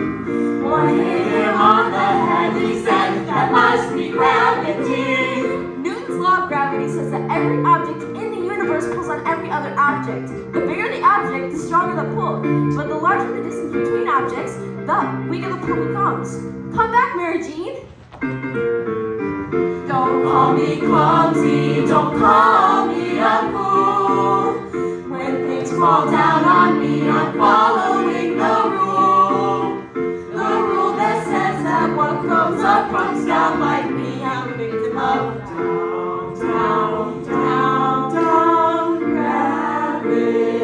one hit him on the head, he said, that must be gravity. Newton's law of gravity says that every object in the universe pulls on every other object. The bigger the object, the stronger the pull. But the larger the distance between objects, the weaker the pull becomes. Come back, Mary Jean. Don't call me clumsy, don't call me a fool. When things fall down on me, I'm following the rule. The rule that says that what comes up comes down like me. I'm a victim of down, down, down, down, gravity.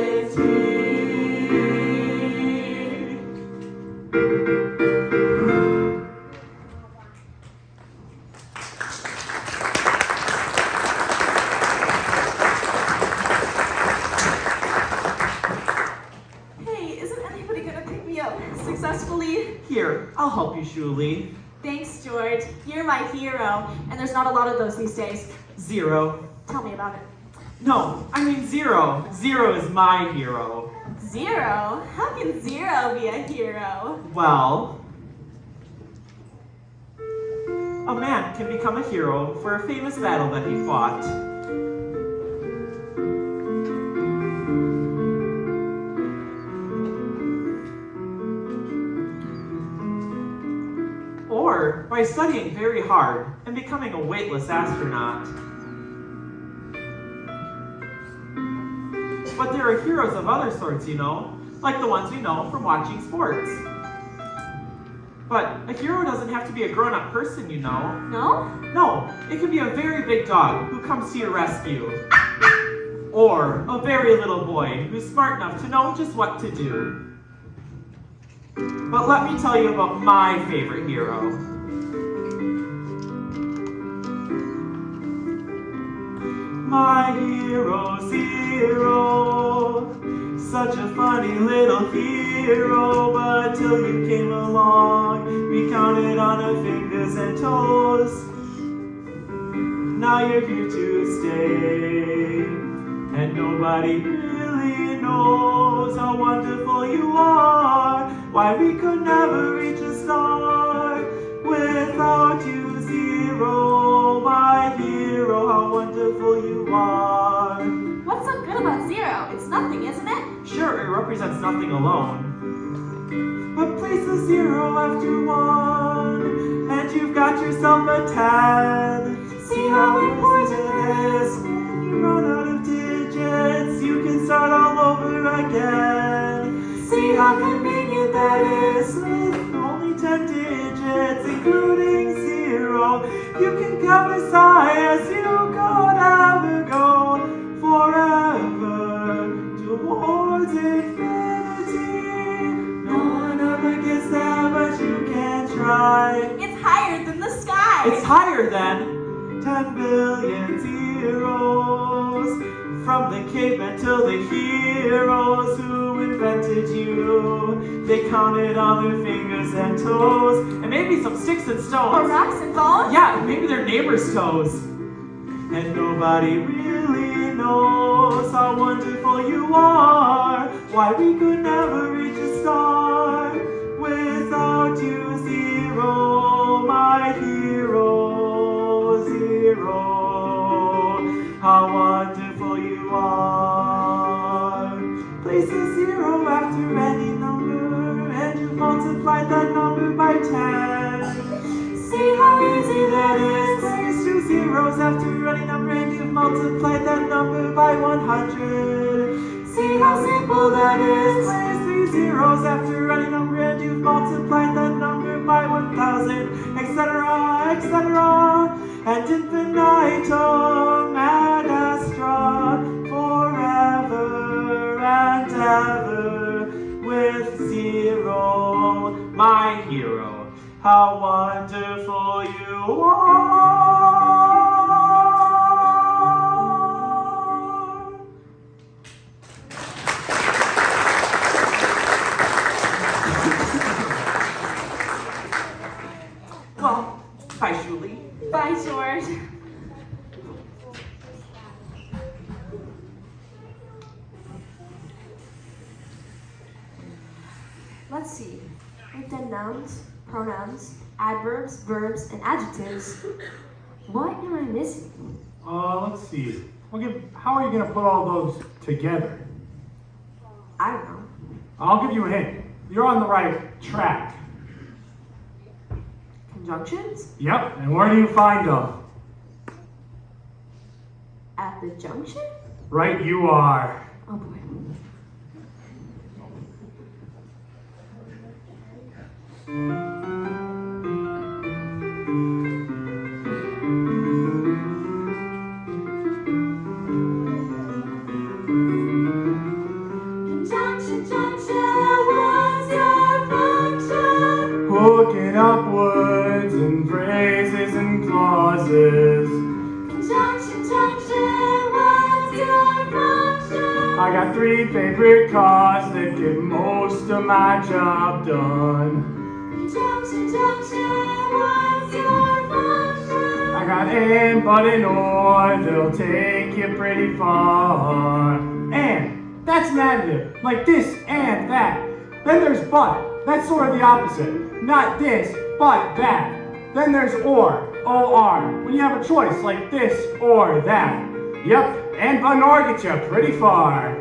Hey, isn't anybody gonna pick me up successfully? Here, I'll help you, Shuli. Thanks, George. You're my hero, and there's not a lot of those these days. Zero. Tell me about it. No, I mean Zero. Zero is my hero. Zero? How can Zero be a hero? Well, a man can become a hero for a famous battle that he fought. Or by studying very hard and becoming a weightless astronaut. But there are heroes of other sorts, you know, like the ones we know from watching sports. But a hero doesn't have to be a grown-up person, you know. No? No, it can be a very big dog who comes to your rescue. Or a very little boy who's smart enough to know just what to do. But let me tell you about my favorite hero. My hero, Zero, such a funny little hero, but till you came along, we counted on our fingers and toes. Now you're here to stay, and nobody really knows how wonderful you are. why we could never reach a star without you, zero, my hero, how wonderful you are. What's so good about zero? It's nothing, isn't it? Sure, it represents nothing alone. But place a zero after one, and you've got yourself a 10. See how important it is. When you run out of digits, you can start all over again. See how convenient that is. With only 10 digits, including zero, you can count as high as you could ever go, forever towards infinity. No one ever gets that, but you can try. It's higher than the sky. It's higher than 10 billion zeros. From the cavemen till the heroes who invented you, they counted on their fingers and toes, and maybe some sticks and stones. Or rocks and bones? Yeah, maybe their neighbors' toes. And nobody really knows how wonderful you are, why we could never reach a star without you, zero, my hero, zero. How wonderful you are. Place a zero after any number, and you've multiplied that number by 10. See how easy that is. Place 2 zeros after any number, and you've multiplied that number by 100. See how simple that is. Place 3 zeros after any number, and you've multiplied that number by 1,000, etc., etc. And infinitum ad astra, forever and ever, with zero, my hero. How wonderful you are! Well, bye, Julie. Bye, George. Let's see. We've done nouns, pronouns, adverbs, verbs, and adjectives. What am I missing? Let's see. How are you going to put all those together? I don't know. I'll give you a hint. You're on the right track. Conjunctions? Yep, and where do you find them? At the junction? Right you are. Oh boy. Conjunction, junction, what's your function? Hooking up words and phrases and clauses. Conjunction, junction, what's your function? I got 3 favorite cars that get most of my job done. Conjunction, junction, what's your function? I got and, but, and, or, they'll take you pretty far. And, that's an adjective, like this and that. Then there's but, that's sort of the opposite. Not this, but that. Then there's or, O-R, when you have a choice, like this or that. Yep, and but and or get you pretty far.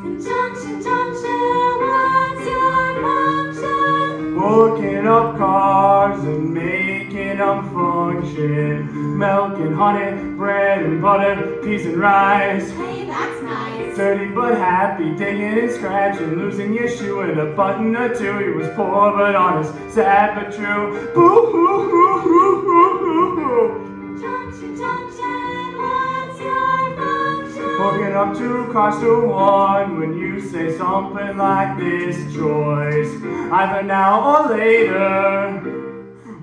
Conjunction, junction, what's your function? Hooking up cars and making them function. Milk and honey, bread and butter, peas and rice. Hey, that's nice. Dirty but happy, digging and scratching, losing your shoe and a button or two. He was poor but honest, sad but true. Boo hoo hoo hoo hoo hoo hoo. Junction, junction, what's your function? Hooking up 2 cars to 1 when you say something like this. Choice, either now or later,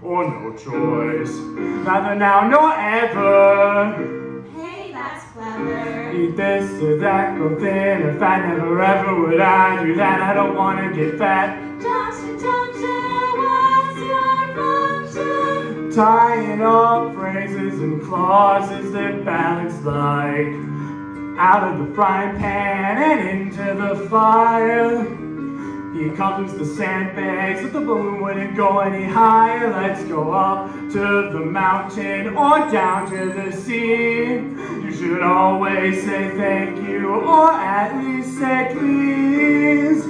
or no choice. Neither now nor ever. Hey, that's clever. Eat this or that, grow thin or fat. Never ever would I do that. I don't wanna get fat. Junction, junction, what's your function? Tying up phrases and clauses that balance like out of the frying pan and into the fire. Here comes the sandbags, but the balloon wouldn't go any higher. Let's go up to the mountain or down to the sea. You should always say thank you or at least say please.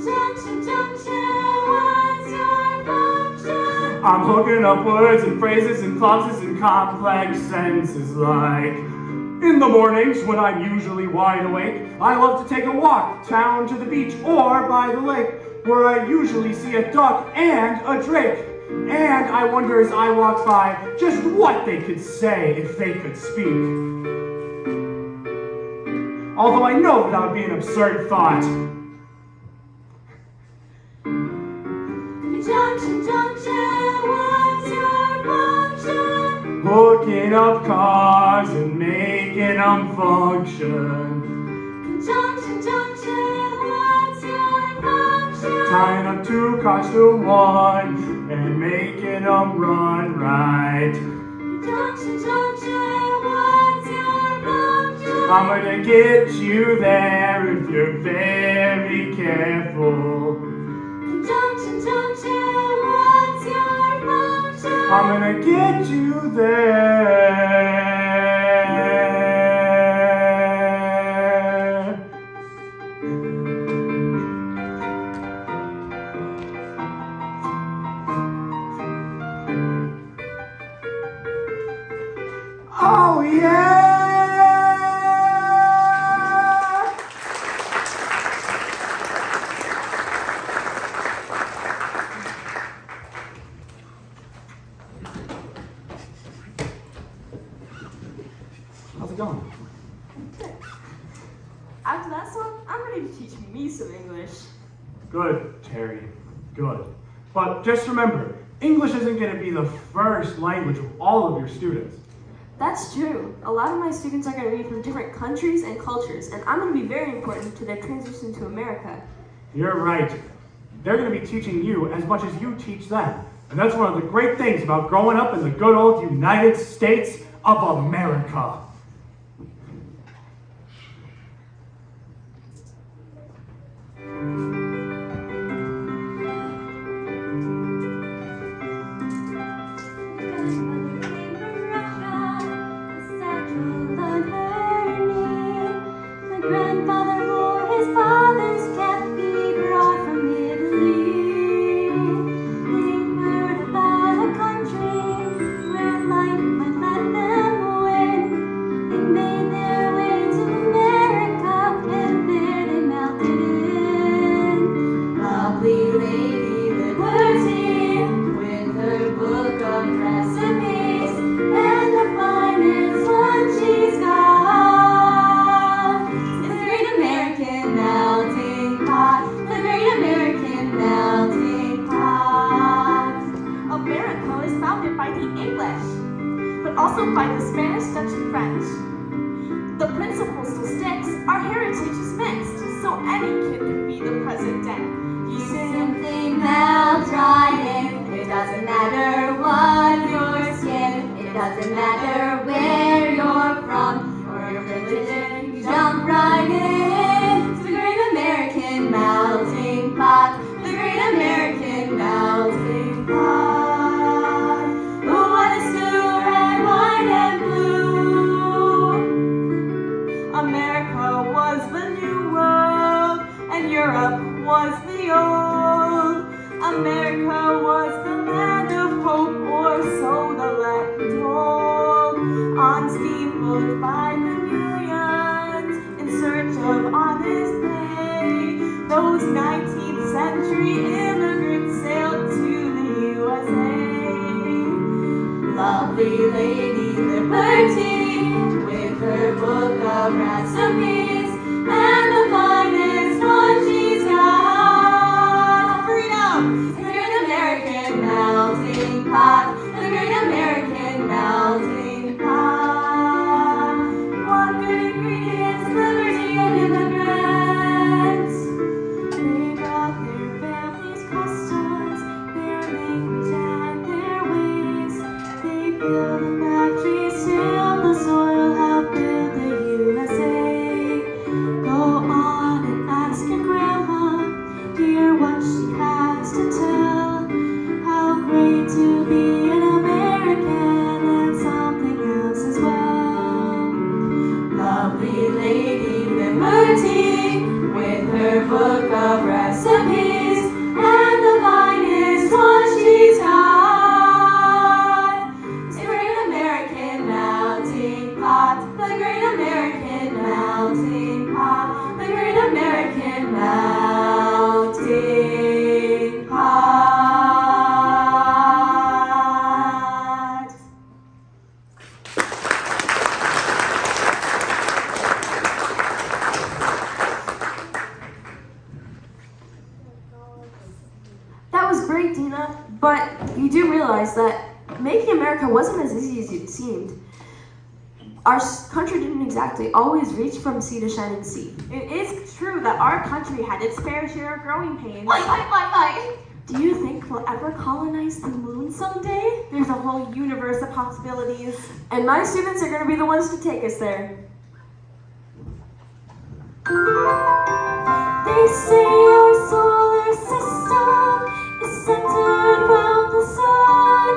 Junction, junction, what's your function? I'm hooking up words and phrases and clauses and complex sentences like, in the mornings when I'm usually wide awake, I love to take a walk down to the beach or by the lake, where I usually see a duck and a drake. And I wonder as I walk by just what they could say if they could speak. Although I know that would be an absurd thought. Junction, junction, what's your function? Hooking up cars and making them function. Junction, junction, what's your function? Tying up two cars to one and making them run right. Junction, junction, what's your function? I'm gonna get you there if you're very careful. Junction, junction, what's your function? I'm gonna get you there. Oh yeah! How's it going? After that song, I'm ready to teach me some English. Good, Terry. Good. But just remember, English isn't going to be the first language of all of your students. That's true. A lot of my students are going to be from different countries and cultures, and I'm going to be very important to their transition to America. You're right. They're going to be teaching you as much as you teach them. And that's one of the great things about growing up in the good old United States of America. Grandfather bore his father's cat he brought from Italy. They heard about a country where life might let them win. They made their way to America and there they melted in. Lovely Lady Liberty with her book of recipes and the finest one she's got. America is founded by the English, but also by the Spanish, Dutch, and French. The principle still sticks, our heritage is mixed, so any kid can be the president. You simply melt right in. It doesn't matter what your skin, it doesn't matter where you're from or your religion. You jump right in to the great American melting pot, the great American melting pot. Oh, what is blue, red, white, and blue? America was the new world, and Europe was the old. America was the land of hope, or so the legend told. On steamboats by the millions, in search of honest pay, those 19th century immigrants sailed to the USA. Lovely Lady Liberty with her book of recipes and the finest one she's got. Freedom! The great American melting pot, the great American melting pot. What good ingredients, liberty and immigrants. They brought their families' customs, their language and their ways. They built the factories, tilled the soil, helped build the USA. But you do realize that making America wasn't as easy as it seemed. Our country didn't exactly always reach from sea to shining sea. It is true that our country had its fair share of growing pains. Do you think we'll ever colonize the moon someday? There's a whole universe of possibilities. And my students are going to be the ones to take us there. They say our solar system is centered around the sun,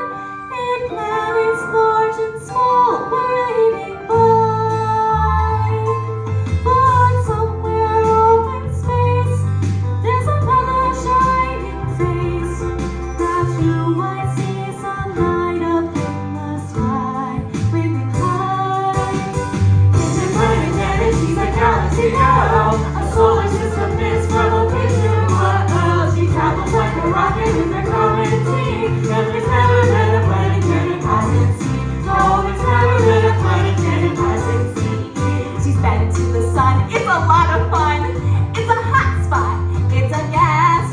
and planets large and small parading by. But somewhere off in space, there's another shining face that you might see some light up in the sky, waving high. Interplanet, she's a galaxy girl. Solar system is from a future world. She travels like a rocket with her comet team. And there's never been a planet Janet hasn't seen. No, there's never been a planet Janet hasn't seen. She's been to the sun. It's a lot of fun. It's a hot spot. It's a gas.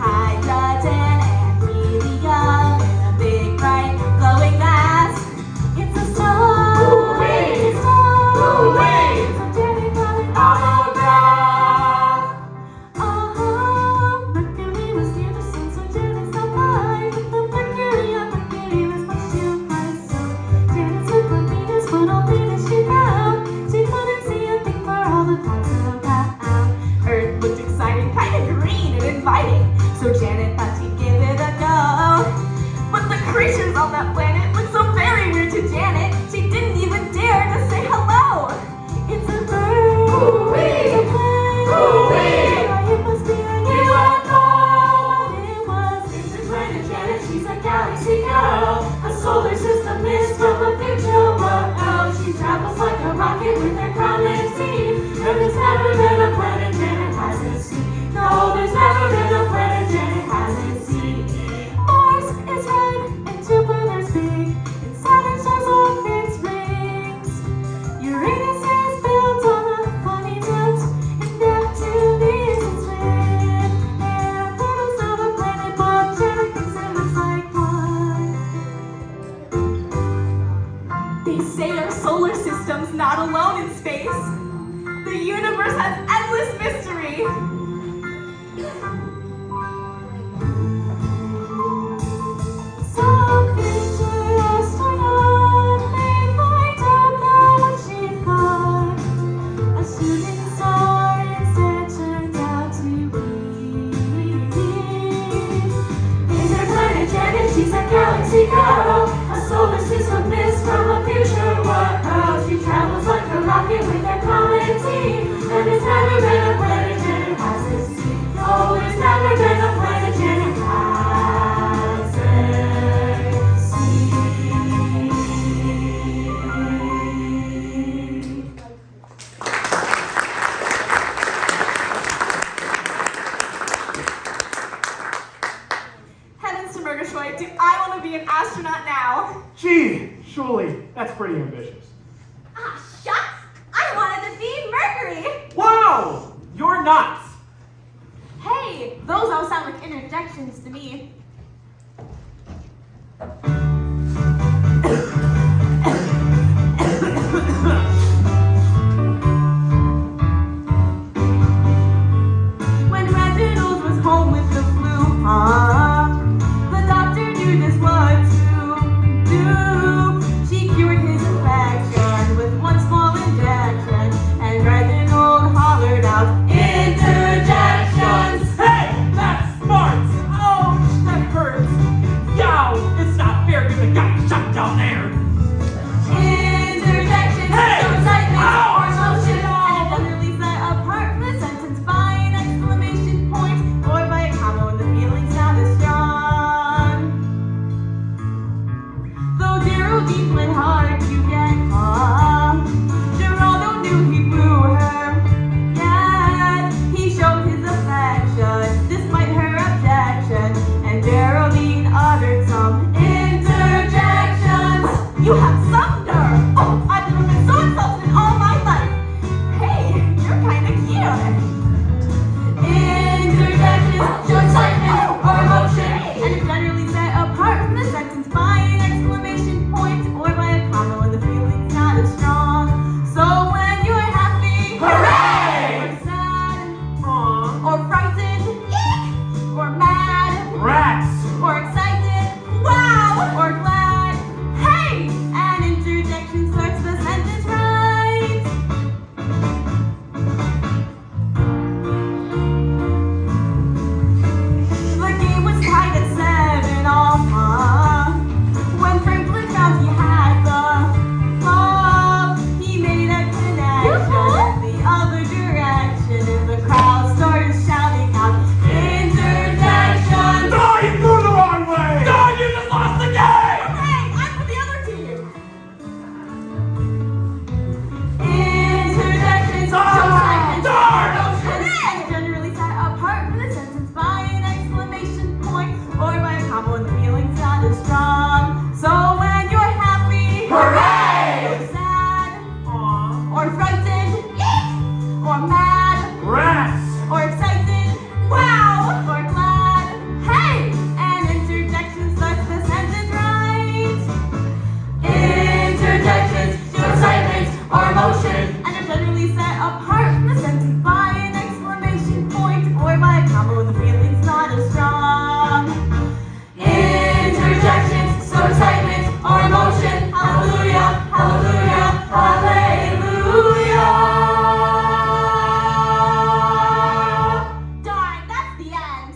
Hydrogen and helium in a big, bright, glowing mass. It's a star. It's a star. It's a Janet planet. Mercury was near the sun, so Janet stopped by. But the Mercury on Mercury was much too high, so Janet took on Venus, but all Venus she found. She couldn't see a thing for all the clouds around. Earth looked exciting, kind of green and inviting, so Janet thought she'd give it a go. But the creatures on that planet looked so very weird to Janet, she didn't even dare to say hello. It's a bird. It's a plane. It must be a UFO. It was Interplanet Janet. She's a galaxy girl. A solar system is from a future world. She travels like a rocket with her comet team. And there's never been a planet Janet hasn't seen. No, there's never been a planet Janet hasn't seen. Mars is red and Jupiter's big, and Saturn shows off its rings. Uranus is built on a funny tilt, and Neptune is its rim. And Pluto's not a planet, but Janet thinks it looks like one. They say our solar system's not alone in space. The universe has endless mystery. Some future astronaut may find out now what she thought. A shooting star instead turned out to be. Interplanet Janet, she's a galaxy girl. A solar system is from a future world. She travels like a rocket with her comet team. And there's never been a planet Janet hasn't seen. No, there's never been a planet Janet hasn't seen. Heavens to Murgatroyd, do I want to be an astronaut now? Gee, surely that's pretty ambitious. Ah, shucks! I wanted to be Mercury! Wow! You're nuts! Hey, those all sound like interjections to me. When Reginald was home with the flu, the doctor knew just what to do. She cured his infection with one small injection, and Reginald hollered out, interjections! Hey! That's smart! Ouch! or mad, Rats! or excited, wow, or glad, hey, and interjection starts the sentence right. Interjections show excitement or emotion, and are generally set apart from the sentence by an exclamation point or by a comma when the feeling's not as strong. Interjections show excitement or emotion, hallelujah, hallelujah, hallelujah. Darn, that's the end.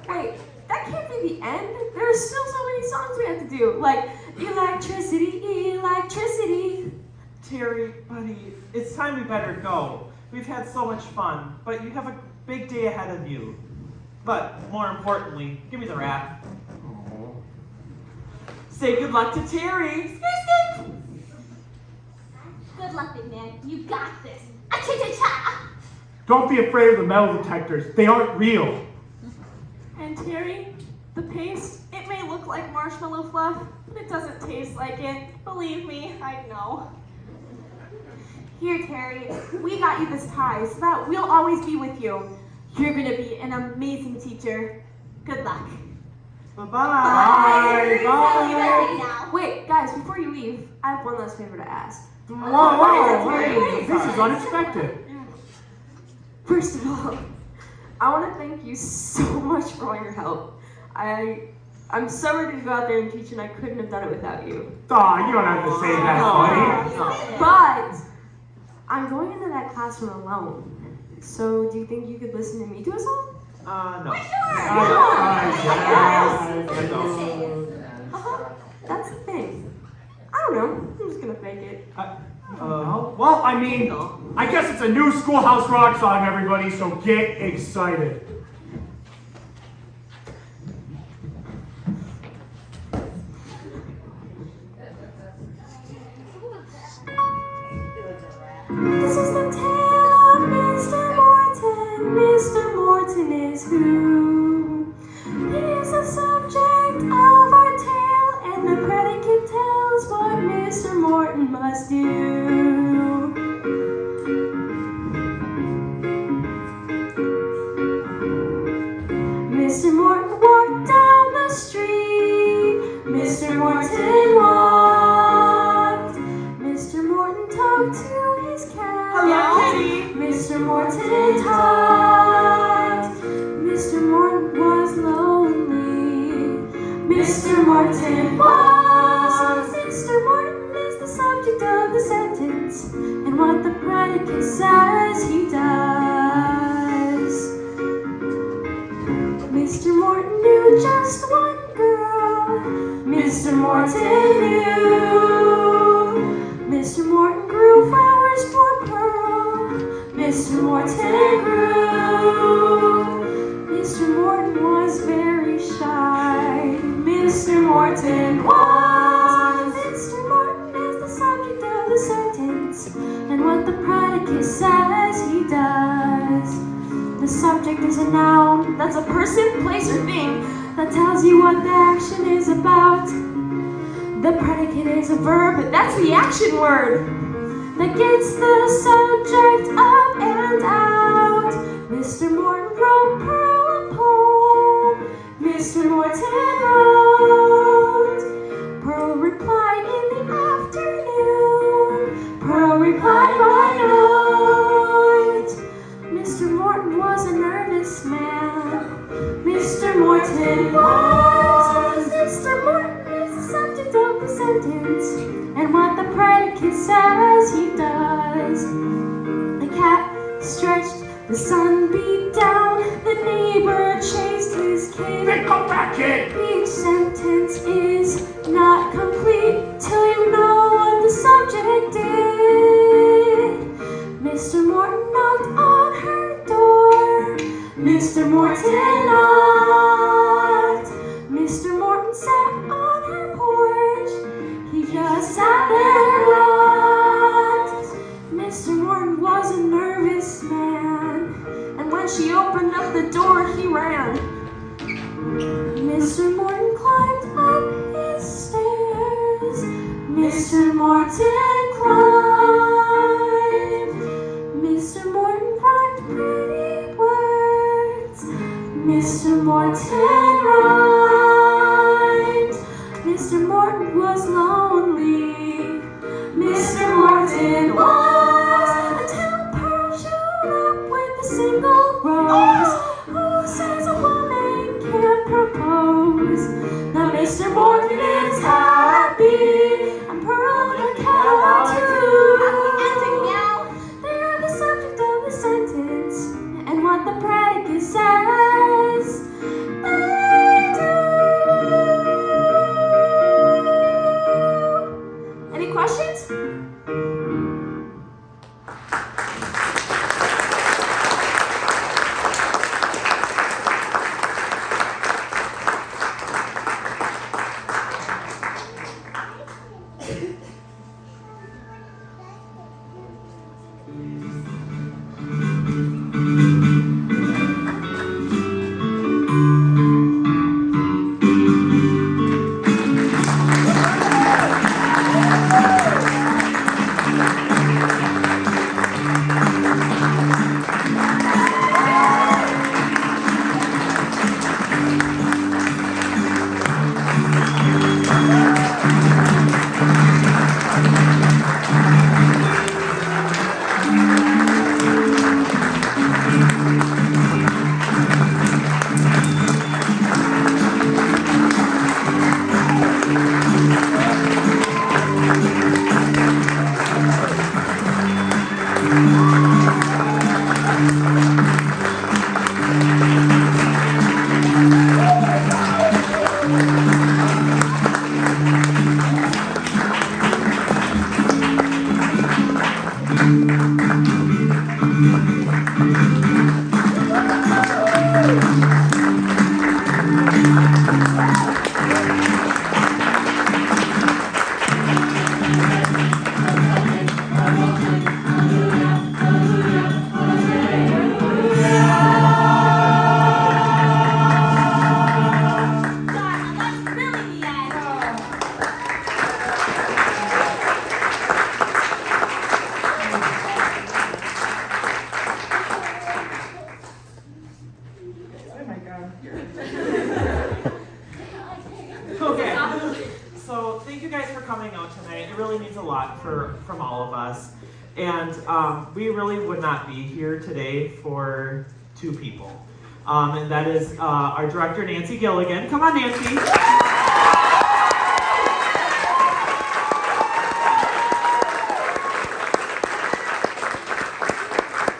Wait, that can't be the end. There are still so many songs we have to do, like electricity, electricity. Terry, buddy, it's time we better go. We've had so much fun, but you have a big day ahead of you. But more importantly, give me the rap. Say good luck to Terry. Good luck, big man. You got this. Cha-cha-cha! Don't be afraid of the metal detectors. They aren't real. And Terry, the paste, it may look like marshmallow fluff, but it doesn't taste like it. Believe me, I know. Here, Terry, we got you this tie so that we'll always be with you. You're gonna be an amazing teacher. Good luck. Bye-bye. Bye. Bye. Now. Wait, guys, before you leave, I have one last favor to ask. Whoa, wait. This is unexpected. First of all, I want to thank you so much for all your help. I'm so ready to go out there and teach, and I couldn't have done it without you. Aw, you don't have to say that, buddy. But I'm going into that classroom alone. So do you think you could listen to me do a song? No. That's the thing. I don't know. I'm just gonna fake it. Well, I mean, I guess it's a new Schoolhouse rock song, everybody, so get excited. This is the tale of Mr. Morton. Mr. Morton is who? He is the subject of our tale, and the predicate tells what Mr. Morton must do. Mr. Morton walked down the street. Mr. Morton walked. Mr. Morton talked to his cat. Hello, Kitty. Mr. Morton talked. Mr. Morton was lonely. Mr. Morton was. Mr. Morton is the subject of the sentence, and what the predicate says he does. Mr. Morton knew just one girl. Mr. Morton knew. Mr. Morton grew flowers for Pearl. Mr. Morton grew. Mr. Morton was very shy. Mr. Morton was. Mr. Morton is the subject of the sentence, and what the predicate says he does. The subject is a noun, that's a person, place, or thing that tells you what the action is about. The predicate is a verb, that's the action word that gets the subject up and out. Mr. Morton wrote Pearl a poem. Mr. Morton wrote. Pearl replied in the afternoon. Pearl replied by night. Mr. Morton was a nervous man. Mr. Morton was. Mr. Morton is the subject of the sentence, and what the predicate says he does. The cat stretched, the sun beat down, the neighbor chased his kid. Then come back, kid! Each sentence is not complete till you know what the subject did. Mr. Morton knocked on her door. Mr. Morton knocked. That's really the end. Okay, so thank you guys for coming out tonight. It really means a lot from all of us. And we really would not be here today for two people. And that is our director, Nancy Gilligan. Come on, Nancy.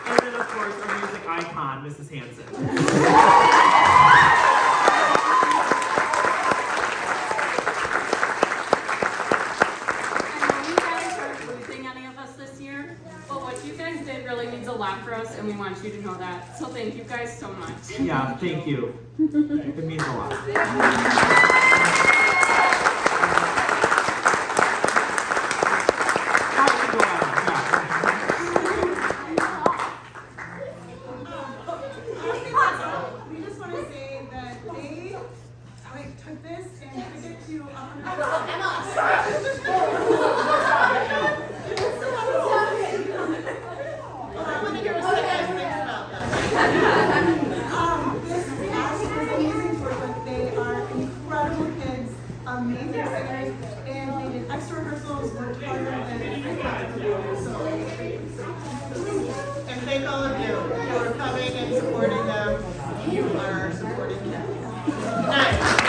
And then, of course, our music icon, Mrs. Hansen. I know you guys aren't losing any of us this year, but what you guys did really means a lot for us, and we want you to know that. So thank you guys so much. Yeah, thank you. It means a lot. We just want to say that they took this and took it to 100. This is amazing for them. They are incredible kids, amazing singers, and they did extra rehearsals, worked harder than I thought they would. So, And thank all of you for coming and supporting them. You are supporting them. Good night.